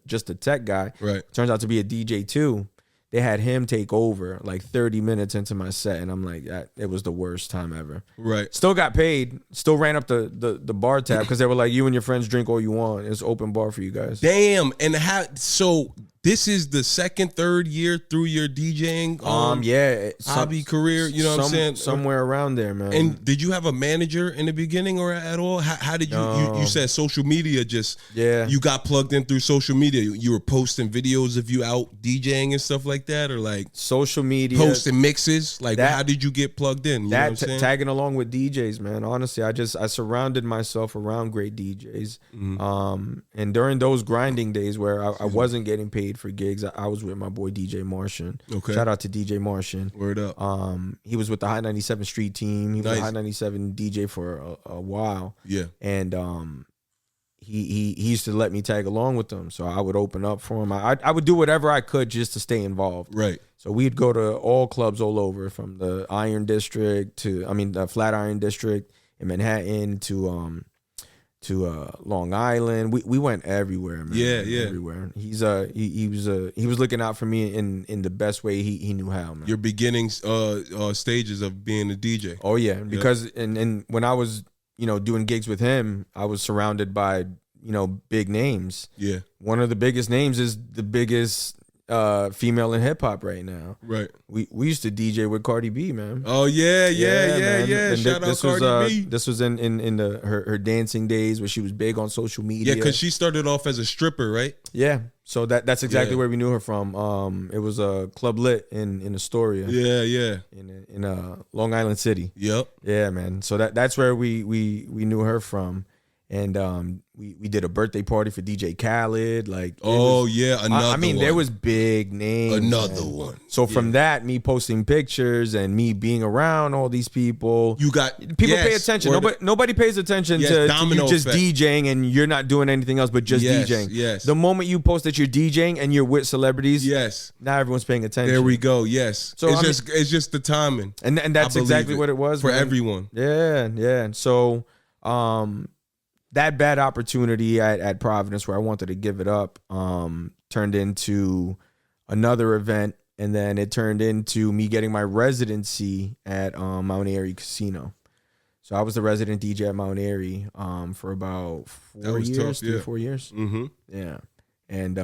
just a tech guy. Right. Turns out to be a DJ too. They had him take over like 30 minutes into my set, and I'm like, it was the worst time ever. Right. Still got paid. Still ran up the bar tab because they were like, you and your friends drink all you want. It's open bar for you guys. Damn. And so this is the second, third year through your DJing Yeah, hobby career, you know what I'm saying? Somewhere around there, man. And did you have a manager in the beginning or at all? How did you said social media you got plugged in through social media. You were posting videos of you out DJing and stuff like that, or like social media, posting mixes? Like how did you get plugged in? You know what I'm saying? Tagging along with DJs, man. Honestly, I surrounded myself around great DJs. And during those grinding days where I wasn't getting paid for gigs, I was with my boy DJ Martian. Okay. Shout out to DJ Martian. Word up. He was with the High 97 Street team. He was a High 97 DJ for a while. Yeah. And he used to let me tag along with them. So I would open up for him. I would do whatever I could just to stay involved. Right. So we'd go to all clubs all over, from the Iron District the Flatiron District in Manhattan to Long Island. We went everywhere, man. Yeah. Everywhere. He was looking out for me in the best way he knew how, man. Your beginning stages of being a DJ. Oh yeah, because and when I was doing gigs with him, I was surrounded by big names. Yeah. One of the biggest names is the biggest female in hip hop right now. Right. We used to DJ with Cardi B, man. Oh yeah. And Shout out Cardi B. This was in her dancing days where she was big on social media. Yeah, because she started off as a stripper, right? Yeah. So that's exactly where we knew her from. It was Club Lit in Astoria. Yeah. In Long Island City. Yep. Yeah, man. So that's where we knew her from. And we did a birthday party for DJ Khaled. Like, another one. there was big names. Another one. So from that, me posting pictures and me being around all these people, pay attention. Nobody pays attention to you just effect. DJing and you're not doing anything else but just DJing. Yes. The moment you post that you're DJing and you're with celebrities, now everyone's paying attention. There we go. Yes. So it's just the timing, and that's exactly what it was for everyone. Yeah. So that bad opportunity at Providence, where I wanted to give it up, turned into another event, and then it turned into me getting my residency at Mount Airy Casino. So I was the resident DJ at Mount Airy for about 4 years, 3-4 years. Mm-hmm. Yeah. And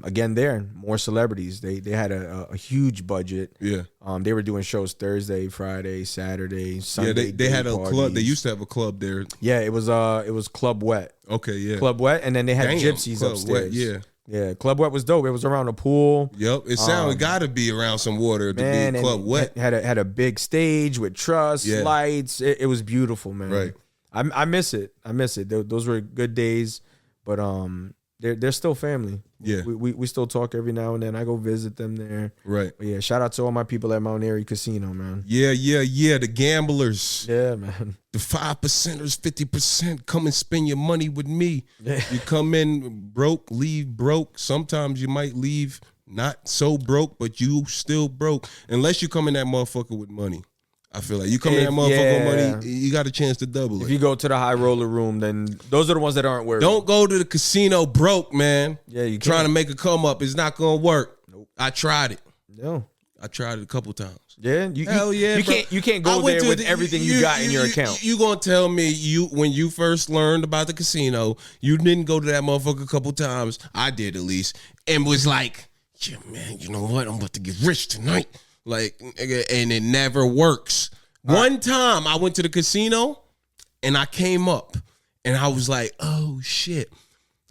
again, there more celebrities. They had a huge budget. Yeah. They were doing shows Thursday, Friday, Saturday, Sunday. Yeah, they had a club. They used to have a club there. Yeah, it was Club Wet. Okay, yeah. Club Wet, and then they had gypsies Club upstairs. Wet, yeah. Club Wet was dope. It was around a pool. Yep. It got to be around some water to be Club Wet. Had a big stage with truss, lights. It was beautiful, man. Right. I miss it. Those were good days, but they're still family. Yeah. We still talk every now and then. I go visit them there. Right. But yeah, shout out to all my people at Mount Airy Casino, man. Yeah. The gamblers. Yeah, man. The 5%ers, 50%. Come and spend your money with me. Yeah. You come in broke, leave broke. Sometimes you might leave not so broke, but you still broke. Unless you come in that motherfucker with money. I feel like you come in that motherfucker with money, you got a chance to double it. If you go to the high roller room, then those are the ones that aren't worth it. Don't go to the casino broke, man. Yeah, you trying to make a come up. It's not gonna work. Nope. I tried it. No. I tried it a couple times. Yeah, you can't go there with everything you got in your account. You gonna tell me when you first learned about the casino, you didn't go to that motherfucker a couple times. I did at least, and was like, yeah, man, you know what? I'm about to get rich tonight. Like, and it never works. One time I went to the casino and I came up and I was like, oh shit.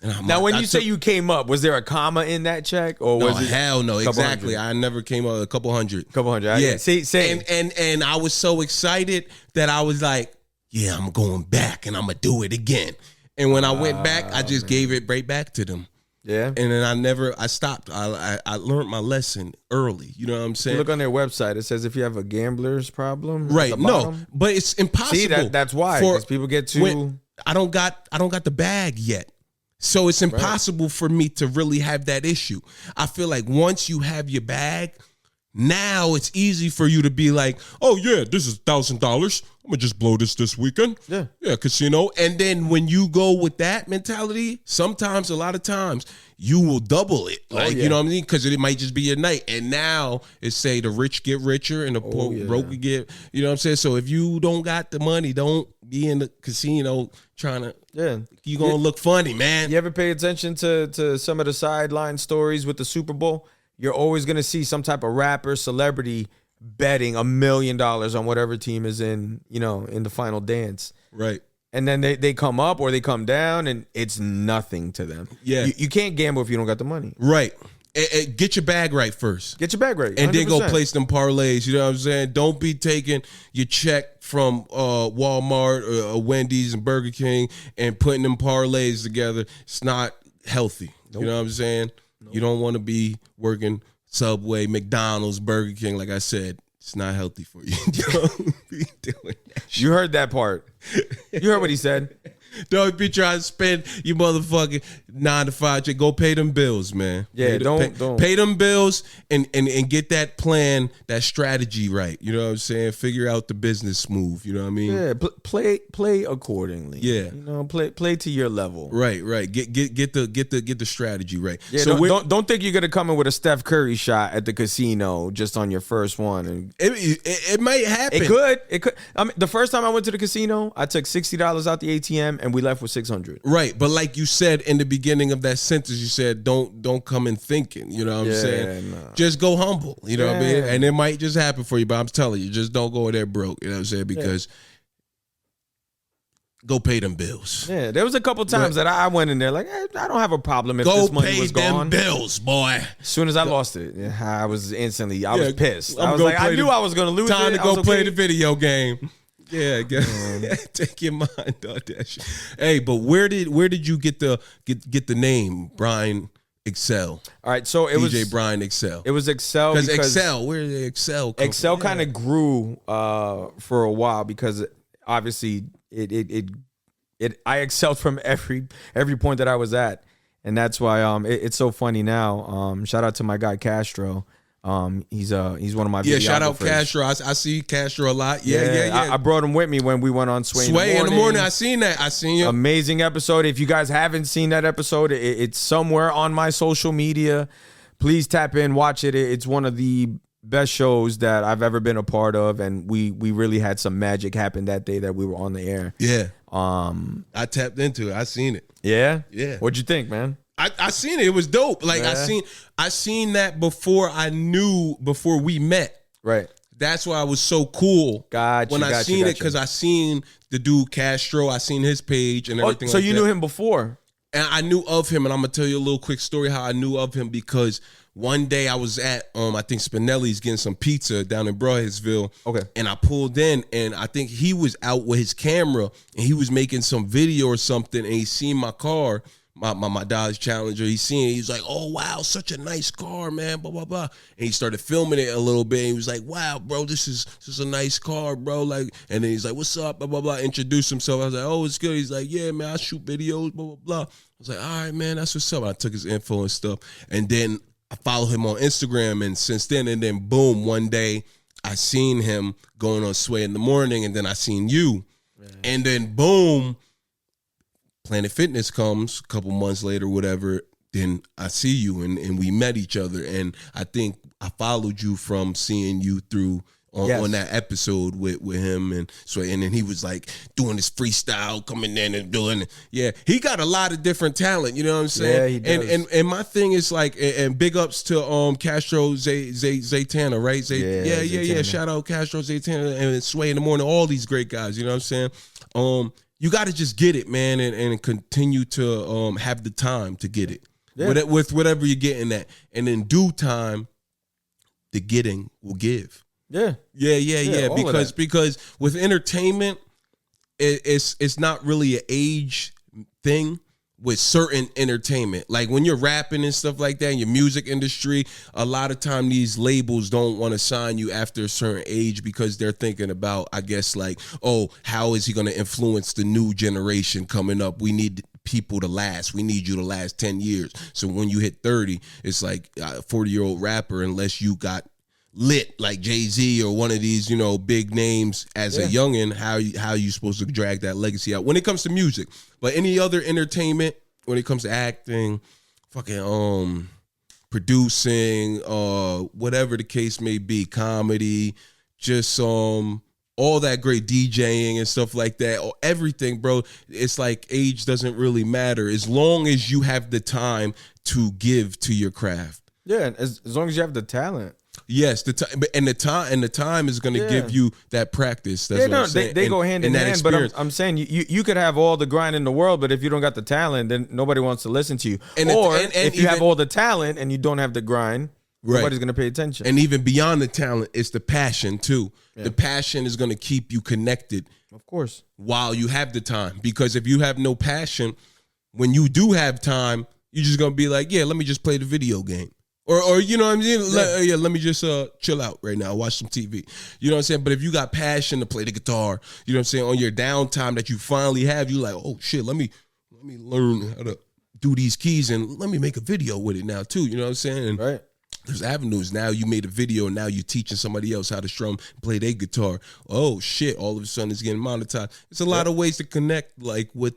And now, when you say you came up, was there a comma in that check, or was it? Hell no, exactly. I never came up a couple hundred. Yeah. See, and I was so excited that I was like, yeah, I'm going back and I'm gonna do it again. And when I went back, I just gave it right back to them. Yeah. And then I stopped. I learned my lesson early. You know what I'm saying? Look on their website. It says if you have a gambler's problem. Right. No, but it's impossible. See, that's why. Because people get too. I don't got the bag yet. So it's impossible for me to really have that issue. I feel like once you have your bag, now it's easy for you to be like, oh yeah, this is $1,000. I'm gonna just blow this weekend. Yeah, casino. And then when you go with that mentality, a lot of times, you will double it. Like, you know what I mean? Because it might just be your night. And now it's say the rich get richer and the broke get, you know what I'm saying? So if you don't got the money, don't be in the casino trying to, you gonna look funny, man. You ever pay attention to some of the sideline stories with the Super Bowl? You're always going to see some type of rapper, celebrity betting $1 million on whatever team is in the final dance. Right. And then they come up or they come down and it's nothing to them. Yeah. You can't gamble if you don't got the money. Right. And get your bag right first. Get your bag right. 100%. And then go place them parlays. You know what I'm saying? Don't be taking your check from Walmart or Wendy's and Burger King and putting them parlays together. It's not healthy. Nope. You know what I'm saying? Nope. You don't want to be working Subway, McDonald's, Burger King. Like I said, it's not healthy for you. Don't be doing that shit. You heard that part. You heard what he said. Don't be trying to spend your motherfucking 9 to 5 check. Go pay them bills, man. Yeah, don't pay them bills and get that plan, that strategy right. You know what I'm saying? Figure out the business move. You know what I mean? Yeah, play accordingly. Yeah, play to your level. Right. Get the strategy right. Yeah, so don't think you're gonna come in with a Steph Curry shot at the casino just on your first one. And it might happen. It could. I mean, the first time I went to the casino, I took $60 out the ATM. And we left with $600. Right, but like you said in the beginning of that sentence, you said don't come in thinking. You know what I'm saying? Nah. Just go humble. You know what I mean? And it might just happen for you, but I'm telling you, just don't go there broke. You know what I'm saying? Because go pay them bills. Yeah, there was a couple times that I went in there like, I don't have a problem if this money was gone. Go pay them bills, boy. As soon as I lost it, I was pissed. I was like, I knew I was going to lose it. Time to go play the video game. Yeah, take your mind on that shit. Hey, but where did you get the name Brian Excel? All right, so it was DJ Brian Excel. It was Excel because Excel. Where did Excel come Excel from? kind of grew for a while because obviously I excelled from every point that I was at, and that's why it's so funny now. Shout out to my guy Castro. He's one of my videographers. Shout out Castro. I see Castro a lot. Yeah. I brought him with me when we went on Sway in the morning. I seen that. I seen you. Amazing episode. If you guys haven't seen that episode, it's somewhere on my social media. Please tap in, watch it. It's one of the best shows that I've ever been a part of, and we really had some magic happen that day that we were on the air. Yeah. I tapped into it. I seen it. Yeah. Yeah. What'd you think, man? I seen it. It was dope. Like I seen that before we met. Right. That's why it was so cool. I seen it because I seen the dude Castro. I seen his page and everything. So you knew him before? And I knew of him, and I'm gonna tell you a little quick story how I knew of him because one day I was at I think Spinelli's getting some pizza down in Broadheadsville. Okay. And I pulled in and I think he was out with his camera and he was making some video or something and he seen my car. My Dodge Challenger, he's like, oh, wow, such a nice car, man, blah, blah, blah. And he started filming it a little bit. And he was like, wow, bro, this is a nice car, bro. Like, and then he's like, what's up, blah, blah, blah. Introduced himself. I was like, oh, it's good. He's like, yeah, man, I shoot videos, blah, blah, blah. I was like, all right, man, that's what's up. I took his info and stuff. And then I followed him on Instagram. And since then, boom, one day I seen him going on Sway in the morning. And then I seen you. Man. And then, boom, Planet Fitness comes a couple months later, whatever, then I see you and we met each other. And I think I followed you from seeing you through on that episode with him. And so, and then he was like doing this freestyle, coming in and doing it. Yeah, he got a lot of different talent, you know what I'm saying? Yeah, he does. And my thing is like, and big ups to Castro Zaytana, right? Yeah. Shout out Castro Zaytana and Sway in the morning, all these great guys, you know what I'm saying? You got to just get it, man, and continue to have the time to get it with whatever you're getting at. And in due time, the getting will give. Yeah. Because with entertainment, it's not really an age thing. With certain entertainment, like when you're rapping and stuff like that in your music industry, a lot of time these labels don't want to sign you after a certain age because they're thinking about, I guess, like, oh, how is he going to influence the new generation coming up? We need people to last. We need you to last 10 years. So when you hit 30, it's like a 40-year-old rapper, unless you got lit like Jay-Z or one of these, big names as a youngin', how you supposed to drag that legacy out when it comes to music. But any other entertainment, when it comes to acting, fucking producing, whatever the case may be, comedy, just all that great DJing and stuff like that, or everything, bro. It's like age doesn't really matter as long as you have the time to give to your craft. Yeah, as long as you have the talent. Yes, the time is going to give you that practice. That's what I'm saying. They go hand in hand. But I'm saying you could have all the grind in the world, but if you don't got the talent, then nobody wants to listen to you. If you have all the talent and you don't have the grind, nobody's going to pay attention. And even beyond the talent, it's the passion too. Yeah. The passion is going to keep you connected, of course, while you have the time. Because if you have no passion, when you do have time, you're just going to be like, yeah, let me just play the video game. Or you know what I mean? Let me just chill out right now, watch some TV. You know what I'm saying? But if you got passion to play the guitar, you know what I'm saying, on your downtime that you finally have, you like, oh shit, let me learn how to do these keys and let me make a video with it now too. You know what I'm saying? And right. There's avenues. Now you made a video and now you're teaching somebody else how to strum, play their guitar. Oh shit, all of a sudden it's getting monetized. It's a lot of ways to connect with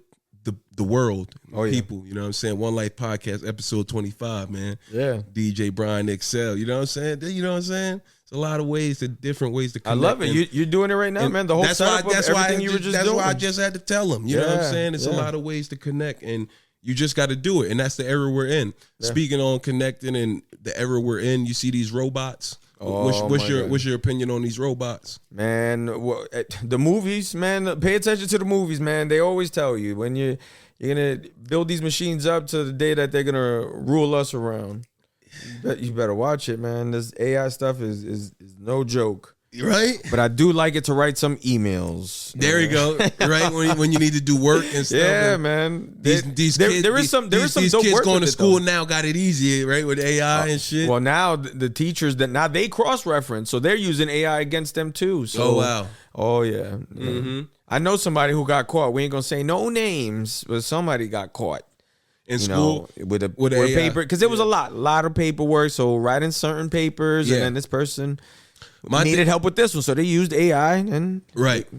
the world, people, you know what I'm saying? One Life Podcast, episode 25, man. Yeah. DJ Brian XL, you know what I'm saying? You know what I'm saying? It's a lot of ways, different ways to connect. I love it. You're doing it right now, man. The whole setup of everything you were just doing. That's why I just had to tell them, you know what I'm saying? It's a lot of ways to connect, and you just got to do it, and that's the era we're in. Yeah. Speaking on connecting and the era we're in, you see these robots. What's your opinion on these robots? Man, the movies, man, pay attention to the movies, man. They always tell you when you're going to build these machines up to the day that they're going to rule us around. You better watch it, man. This AI stuff is no joke. Right? But I do like it to write some emails. There you go. Right? When you need to do work and stuff. Yeah, man. These kids going to school now got it easy, right? With AI and shit. Well, now the teachers now they cross-reference, so they're using AI against them too. So, oh, wow. Oh, yeah. Mm-hmm. I know somebody who got caught. We ain't going to say no names, but somebody got caught. In school? With a paper. Because it was a lot of paperwork. So writing certain papers, and then this person needed help with this one, so they used AI and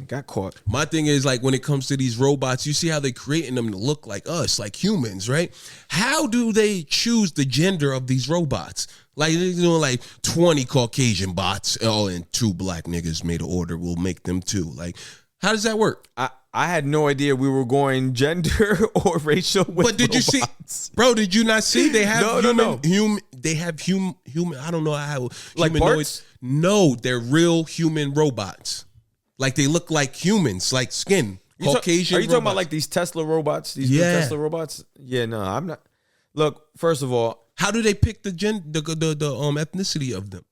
got caught. My thing is, like, when it comes to these robots, you see how they're creating them to look like us, like humans, right? How do they choose the gender of these robots? Like, they're doing like 20 Caucasian bots, and 2 black niggas made an order. We'll make them 2. Like, how does that work? I had no idea we were going gender or racial with But did robots. You see, bro, did you not see? They have No. They have human, I don't know how. Like humanoids. parts? No, they're real human robots. Like, they look like humans, like skin. Caucasian Are you talking robots. about like these Tesla robots? These new Tesla robots? Yeah, no, I'm not. Look, first of all, how do they pick the ethnicity of them?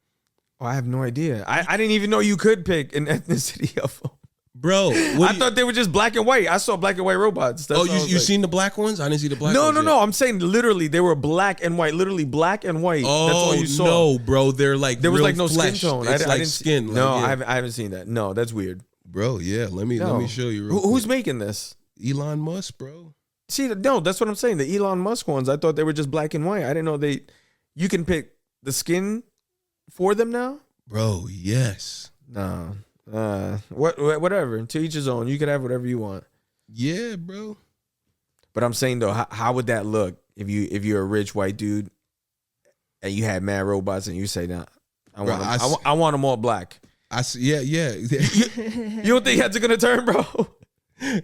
Oh, I have no idea. I didn't even know you could pick an ethnicity of them. Bro, I thought they were just black and white. I saw black and white robots. That's you seen the black ones? I didn't see the black ones. No. I'm saying literally they were black and white. Literally black and white. Oh, that's all you saw. No, bro. They're like there was real like no flesh. skin tone. It's I like didn't skin. No, like, I haven't seen that. No, that's weird. Bro, yeah. Let me show you. Who's making this? Elon Musk, bro. See, no, that's what I'm saying. The Elon Musk ones, I thought they were just black and white. I didn't know you can pick the skin for them now. Bro, yes. No. Whatever. To each his own. You can have whatever you want. Yeah, bro. But I'm saying though, how would that look if you're a rich white dude and you had mad robots and you say, "Nah, I want them all black." I see. Yeah. You don't think heads are gonna turn, bro?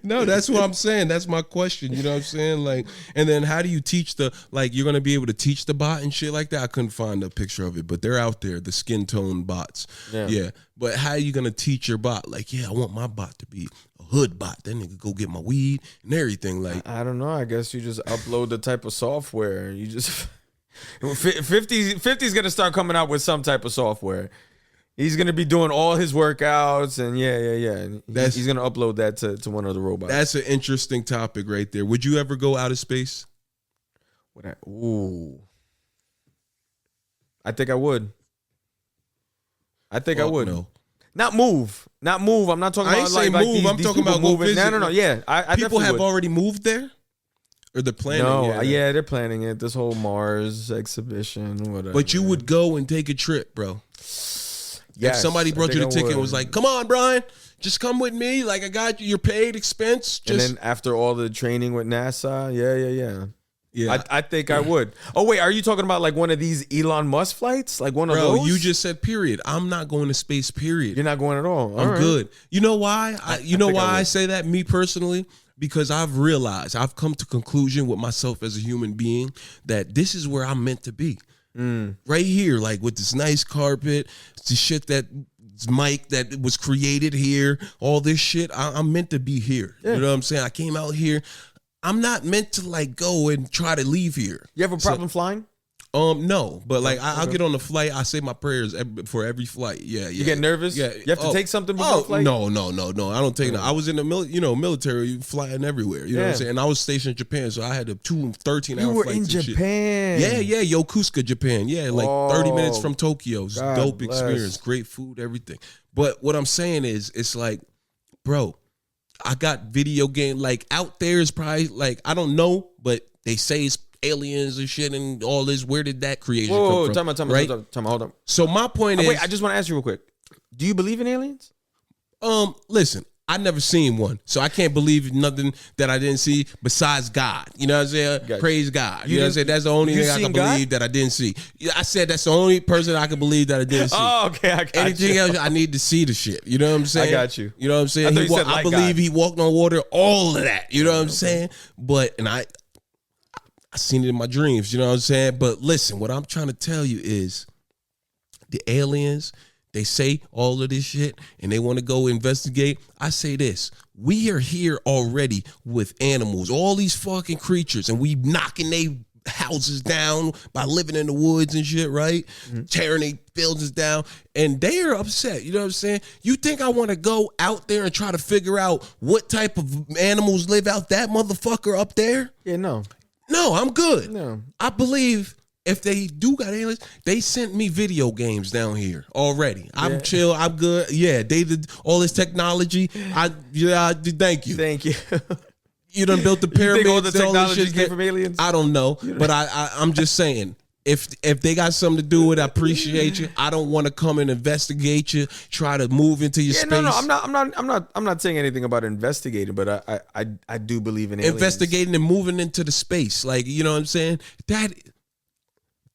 No, that's what I'm saying. That's my question. You know what I'm saying? Like, and then how do you teach you're going to be able to teach the bot and shit like that? I couldn't find a picture of it, but they're out there, the skin tone bots. Yeah. But how are you going to teach your bot? Like, yeah, I want my bot to be a hood bot. That nigga go get my weed and everything. Like, I don't know. I guess you just upload the type of software. You just 50's going to start coming out with some type of software. He's going to be doing all his workouts and he's going to upload that to one of the robots. That's an interesting topic right there. Would you ever go out of space? I think I would. I would. No. Not move. I'm not talking about move. I'm talking about moving. No. Yeah. I people have already moved there? Or they're planning? No, yeah, they're planning it. This whole Mars exhibition, whatever. But you would go and take a trip, bro. Yes, if somebody brought you the ticket and was would. like, "Come on, Brian, just come with me. Like I got you. You're paid expense." And Just then after all the training with NASA, yeah. yeah. I think I would. Oh wait, are you talking about like one of these Elon Musk flights? Like one of Bro, those? you just said period. I'm not going to space. Period. You're not going at all. I'm All right. good. You know why? You know think I why I would. say that? Me personally, because I've realized, I've come to conclusion with myself as a human being that this is where I'm meant to be. Right here, like with this nice carpet, the shit that mic that was created here, all this shit. I'm meant to be here. Yeah. You know what I'm saying? I came out here. I'm not meant to like go and try to leave here. You have a problem flying? No, but like I'll get on the flight. I say my prayers for every flight. Yeah. You get nervous? Yeah. You have to take something before the flight? No. I don't take no. I was in the military, flying everywhere. You know what I'm saying? And I was stationed in Japan, so I had a 13-hour You were flights in and shit. Japan. Yeah, Yokosuka, Japan. Yeah, like 30 minutes from Tokyo. It's God dope bless. experience, great food, everything. But what I'm saying is, it's like, bro, I got video game, like out there is probably like, I don't know, but they say it's aliens and shit and all this. Where did that creation Whoa, come from? time right? out. Hold on. So my point is, Wait, I just want to ask you real quick. Do you believe in aliens? listen, I never seen one, so I can't believe nothing that I didn't see besides God. You know what I'm saying? Gotcha. Praise God. You You know what I'm didn't- saying? That's the only you thing I seen can God? believe that I didn't see. Yeah, I said that's the only person I can believe that I didn't see. Oh, okay. I got Anything you. else, I need to see the shit. You know what I'm saying? got you. You know what I'm saying? I thought you said I like believe God. he walked on water, all of that. You know what I'm saying? But, and I seen it in my dreams. You know what I'm saying? But listen, what I'm trying to tell you is the aliens, they say all of this shit and they want to go investigate. I say this. We are here already with animals, all these fucking creatures, and we knocking they houses down by living in the woods and shit, right? Tearing their buildings down, and they are upset. You know what I'm saying? You think I want to go out there and try to figure out what type of animals live out that motherfucker up there? Yeah, no. No, I'm good. No. I believe if they do got aliens, they sent me video games down here already. I'm chill. I'm good. Yeah, they did all this technology. Thank you. Thank you. You done built the You think pyramids. all the and this technology shit came from aliens? I don't know, but I'm just saying. If they got something to do with it, I appreciate you. I don't want to come and investigate you, try to move into your Yeah, space. no. I'm not saying anything about investigating, but I do believe in aliens. Investigating and moving into the space. Like, you know what I'm saying? That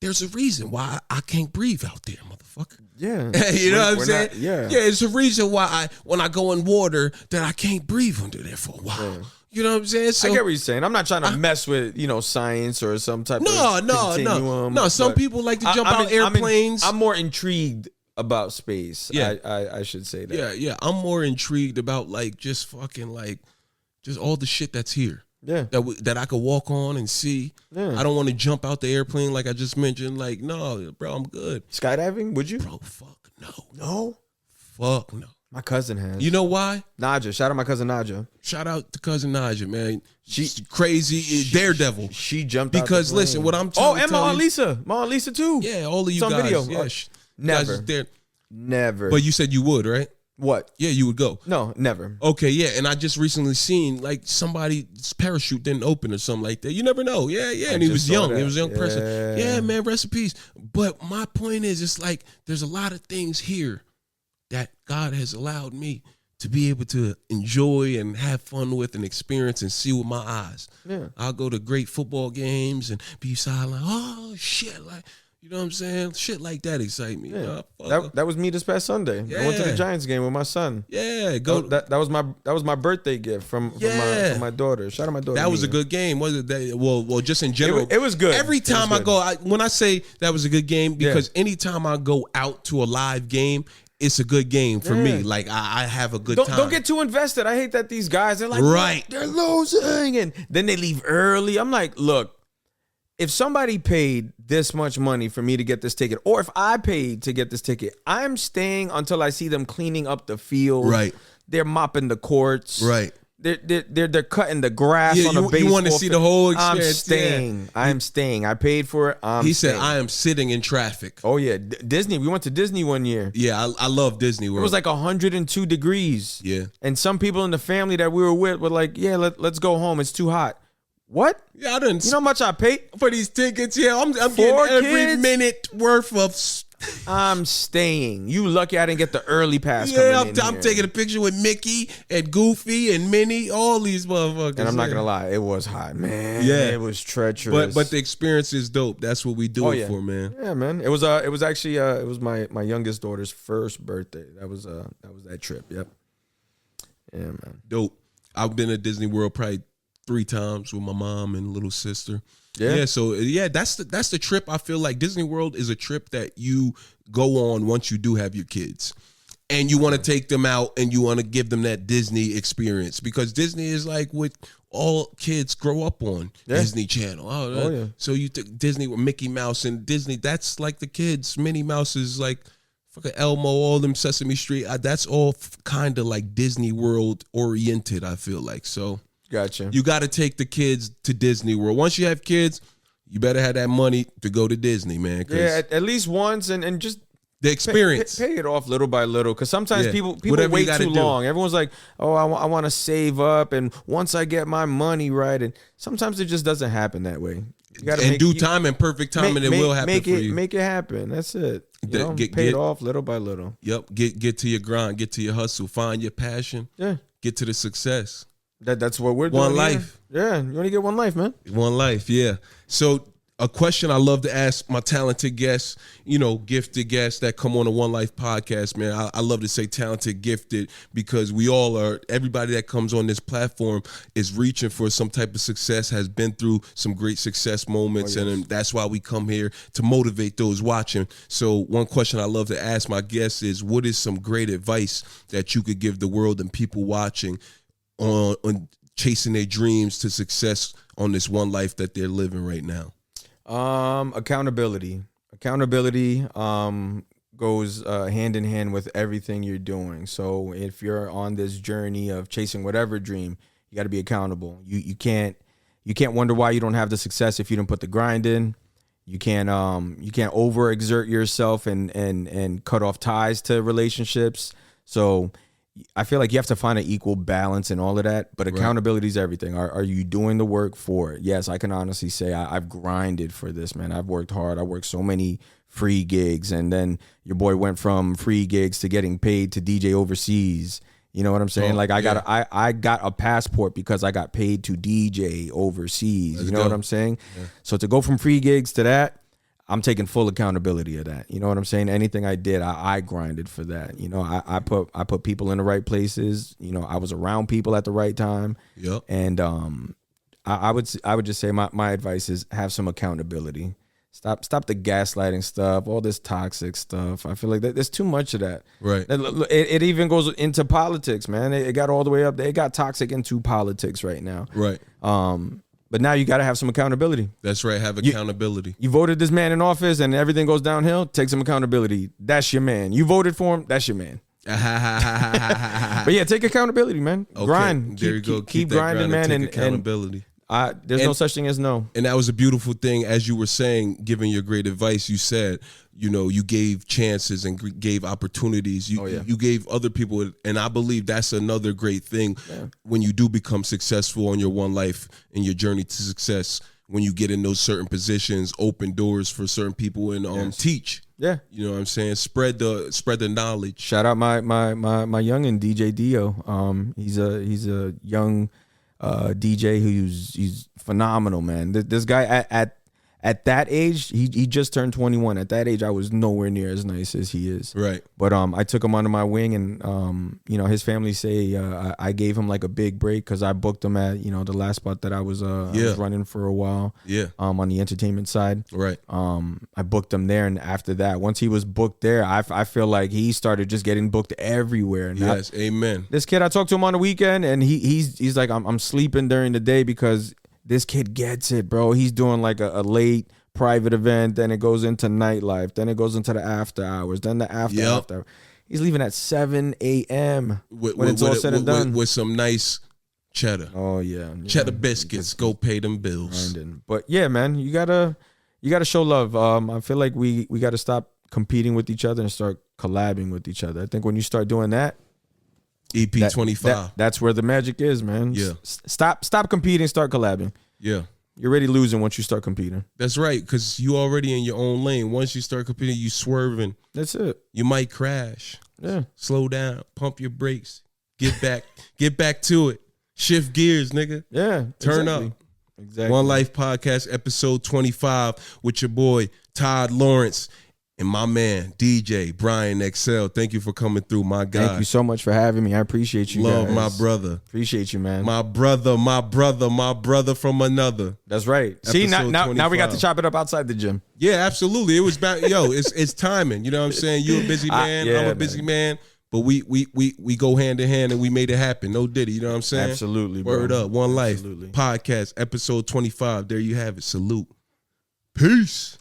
there's a reason why I can't breathe out there, motherfucker. Yeah. You know what I'm We're saying? not- yeah. Yeah, it's a reason why when I go in water that I can't breathe under there for a while. You know what I'm saying? So I get what you're saying. I'm not trying to mess with, science or some type no, of no. continuum. No, some but people like to jump out I'm airplanes. I'm more intrigued about space. Yeah. I should say that. Yeah. I'm more intrigued about like just fucking like just all the shit that's here. Yeah. That I could walk on and see. Yeah. I don't want to jump out the airplane like I just mentioned. Like, no, bro, I'm good. Skydiving? Would you? Bro, fuck no. No. Fuck no. My cousin has. You know why? Naja. Shout out my cousin Naja. Shout out to cousin Naja, man. She- She's crazy daredevil. She jumped Because out the listen, plane. what I'm trying to and tell Ma you- Lisa. Ma Lisa too. Yeah, all of you It's on guys. video. Yeah, Oh, you guys never. is there. Never. But you said you would, right? what? Yeah, you would go. No, never. Okay, yeah, and I just recently seen like somebody's parachute didn't open or something like that. You never know. Yeah, and he just was saw young. that. He was a young person. Yeah. Yeah, man, rest in peace. But my point is, it's like there's a lot of things here that God has allowed me to be able to enjoy and have fun with and experience and see with my eyes. Yeah. I'll go to great football games and be silent. Oh shit, like you know what I'm saying? Shit like that excite me. Yeah. Fuck. That was me this past Sunday. I went to the Yeah. Giants game with my son. Yeah, go. That was my birthday gift from my daughter. Shout out my daughter. That was a Mia. good game, wasn't it? Well, just in general, It was good. Every It was time I good. go, when I say that was a good game, because anytime I go out to a live game, it's a good game for me. Yeah. Like I have a good Don't, time. don't get too invested. I hate that these guys are like, Right. they're losing, and then they leave early. I'm like, look, if somebody paid this much money for me to get this ticket, or if I paid to get this ticket, I'm staying until I see them cleaning up the field. Right. They're mopping the courts. Right. They're cutting the grass Yeah, on the you baseball. want to see the whole experience. I'm staying. I paid for it. He staying. said, "I am sitting in traffic." Oh yeah, Disney. We went to Disney one year. Yeah, I love Disney World. It was like 102 degrees. Yeah. And some people in the family that we were with were like, yeah, let's go home. It's too hot. What? Yeah, I didn't. You know how much I paid for these tickets? Yeah, I'm getting every minute worth of. I'm staying. You lucky I didn't get the early pass. Yeah, I'm taking a picture with Mickey and Goofy and Minnie, all these motherfuckers. And I'm not gonna lie, it was hot, man. Yeah, it was treacherous. But the experience is dope. That's what we do it for, man. Yeah, man. It was actually it was my youngest daughter's first birthday. That was that trip. Yep. Yeah, man. Dope. I've been at Disney World probably 3 times with my mom and little sister. Yeah. So that's the trip. I feel like Disney World is a trip that you go on once you do have your kids, and you want to take them out and you want to give them that Disney experience, because Disney is like what all kids grow up on. Disney Channel. Oh yeah. So you took Disney with Mickey Mouse and Disney. That's like the kids. Minnie Mouse is like fucking Elmo. All them Sesame Street. That's all kind of like Disney World oriented, I feel like. So. Gotcha. You got to take the kids to Disney World. Once you have kids, you better have that money to go to Disney, man. Yeah, at least once, and just the experience. Pay it off little by little, because sometimes people wait too long. Everyone's like, oh, I want to save up, and once I get my money right, and sometimes it just doesn't happen that way. You gotta in due time and perfect time, and it will happen for you. Make it happen. That's it. Pay it off little by little. Yep. Get to your grind. Get to your hustle. Find your passion. Yeah. Get to the success. That's what we're doing. One life. Yeah, you only get one life, man. One life, yeah. So a question I love to ask my talented guests, gifted guests that come on the One Life podcast, man. I love to say talented, gifted, because we all are, everybody that comes on this platform is reaching for some type of success, has been through some great success moments, and that's why we come here to motivate those watching. So one question I love to ask my guests is, what is some great advice that you could give the world and people watching on chasing their dreams to success on this one life that they're living right now? Accountability goes hand in hand with everything you're doing. So if you're on this journey of chasing whatever dream, you got to be accountable. You can't wonder why you don't have the success if you don't put the grind in. You can't overexert yourself and cut off ties to relationships. So I feel like you have to find an equal balance in all of that, but accountability is everything. Are you doing the work for it? Yes, I can honestly say I've grinded for this, man. I've worked hard. I worked so many free gigs, and then your boy went from free gigs to getting paid to DJ overseas. You know what I'm saying? I got a passport because I got paid to DJ overseas. You know what I'm saying? Yeah. So to go from free gigs to that, I'm taking full accountability of that. You know what I'm saying? Anything I did, I grinded for that. I put people in the right places. I was around people at the right time. Yep. And I would just say my advice is have some accountability. Stop the gaslighting stuff, all this toxic stuff. I feel like there's too much of that. Right. It even goes into politics, man. It got all the way up. It got toxic into politics right now. Right. But now you got to have some accountability. That's right. Have accountability. You voted this man in office and everything goes downhill. Take some accountability. That's your man. You voted for him. That's your man. But yeah, take accountability, man. Okay. Grind. There you go. Keep grinding, man. And accountability. There's no such thing as no. And that was a beautiful thing. As you were saying, giving your great advice, you said, you gave chances and gave opportunities. You gave other people, and I believe that's another great thing when you do become successful on your one life and your journey to success. When you get in those certain positions, open doors for certain people, and teach. Yeah, you know what I'm saying. Spread the knowledge. Shout out my youngin' DJ Dio. He's a young DJ he's phenomenal, man. This guy at that age, he just turned 21. At that age, I was nowhere near as nice as he is. Right. But I took him under my wing, and his family say I gave him like a big break because I booked him at the last spot that I was running for a while. Yeah. On the entertainment side. Right. I booked him there, and after that, once he was booked there, I feel like he started just getting booked everywhere. And yes. Amen. This kid, I talked to him on the weekend, and he's like, I'm sleeping during the day because this kid gets it, bro. He's doing like a late private event, then it goes into nightlife, then it goes into the after hours, then the after. He's leaving at 7 a.m. when it's all said and done. With some nice cheddar. Oh, yeah. Cheddar biscuits. Go pay them bills. But yeah, man, you gotta show love. I feel like we gotta stop competing with each other and start collabing with each other. I think when you start doing that, EP 25. That's where the magic is, man. Yeah. Stop competing, start collabing. Yeah. You're already losing once you start competing. That's right, because you already in your own lane. Once you start competing, you swerving. That's it. You might crash. Yeah. Slow down. Pump your brakes. Get back. Get back to it. Shift gears, nigga. Yeah. Turn exactly. up. Exactly. One Life Podcast, episode 25, with your boy Todd Lawrence and my man DJ Brian XL. Thank you for coming through, my guy. Thank you so much for having me. I appreciate you. Love guys. my brother. Appreciate you, man. My brother from another. That's right. See, now we got 25. to chop it up outside the gym. Yeah, absolutely. It was about it's timing. You know what I'm saying? You're a busy man. Yeah, I'm a busy man. But we go hand in hand and we made it happen. No Diddy. You know what I'm saying? Absolutely, bro. Word up. One Life Absolutely. Podcast, episode 25. There you have it. Salute. Peace.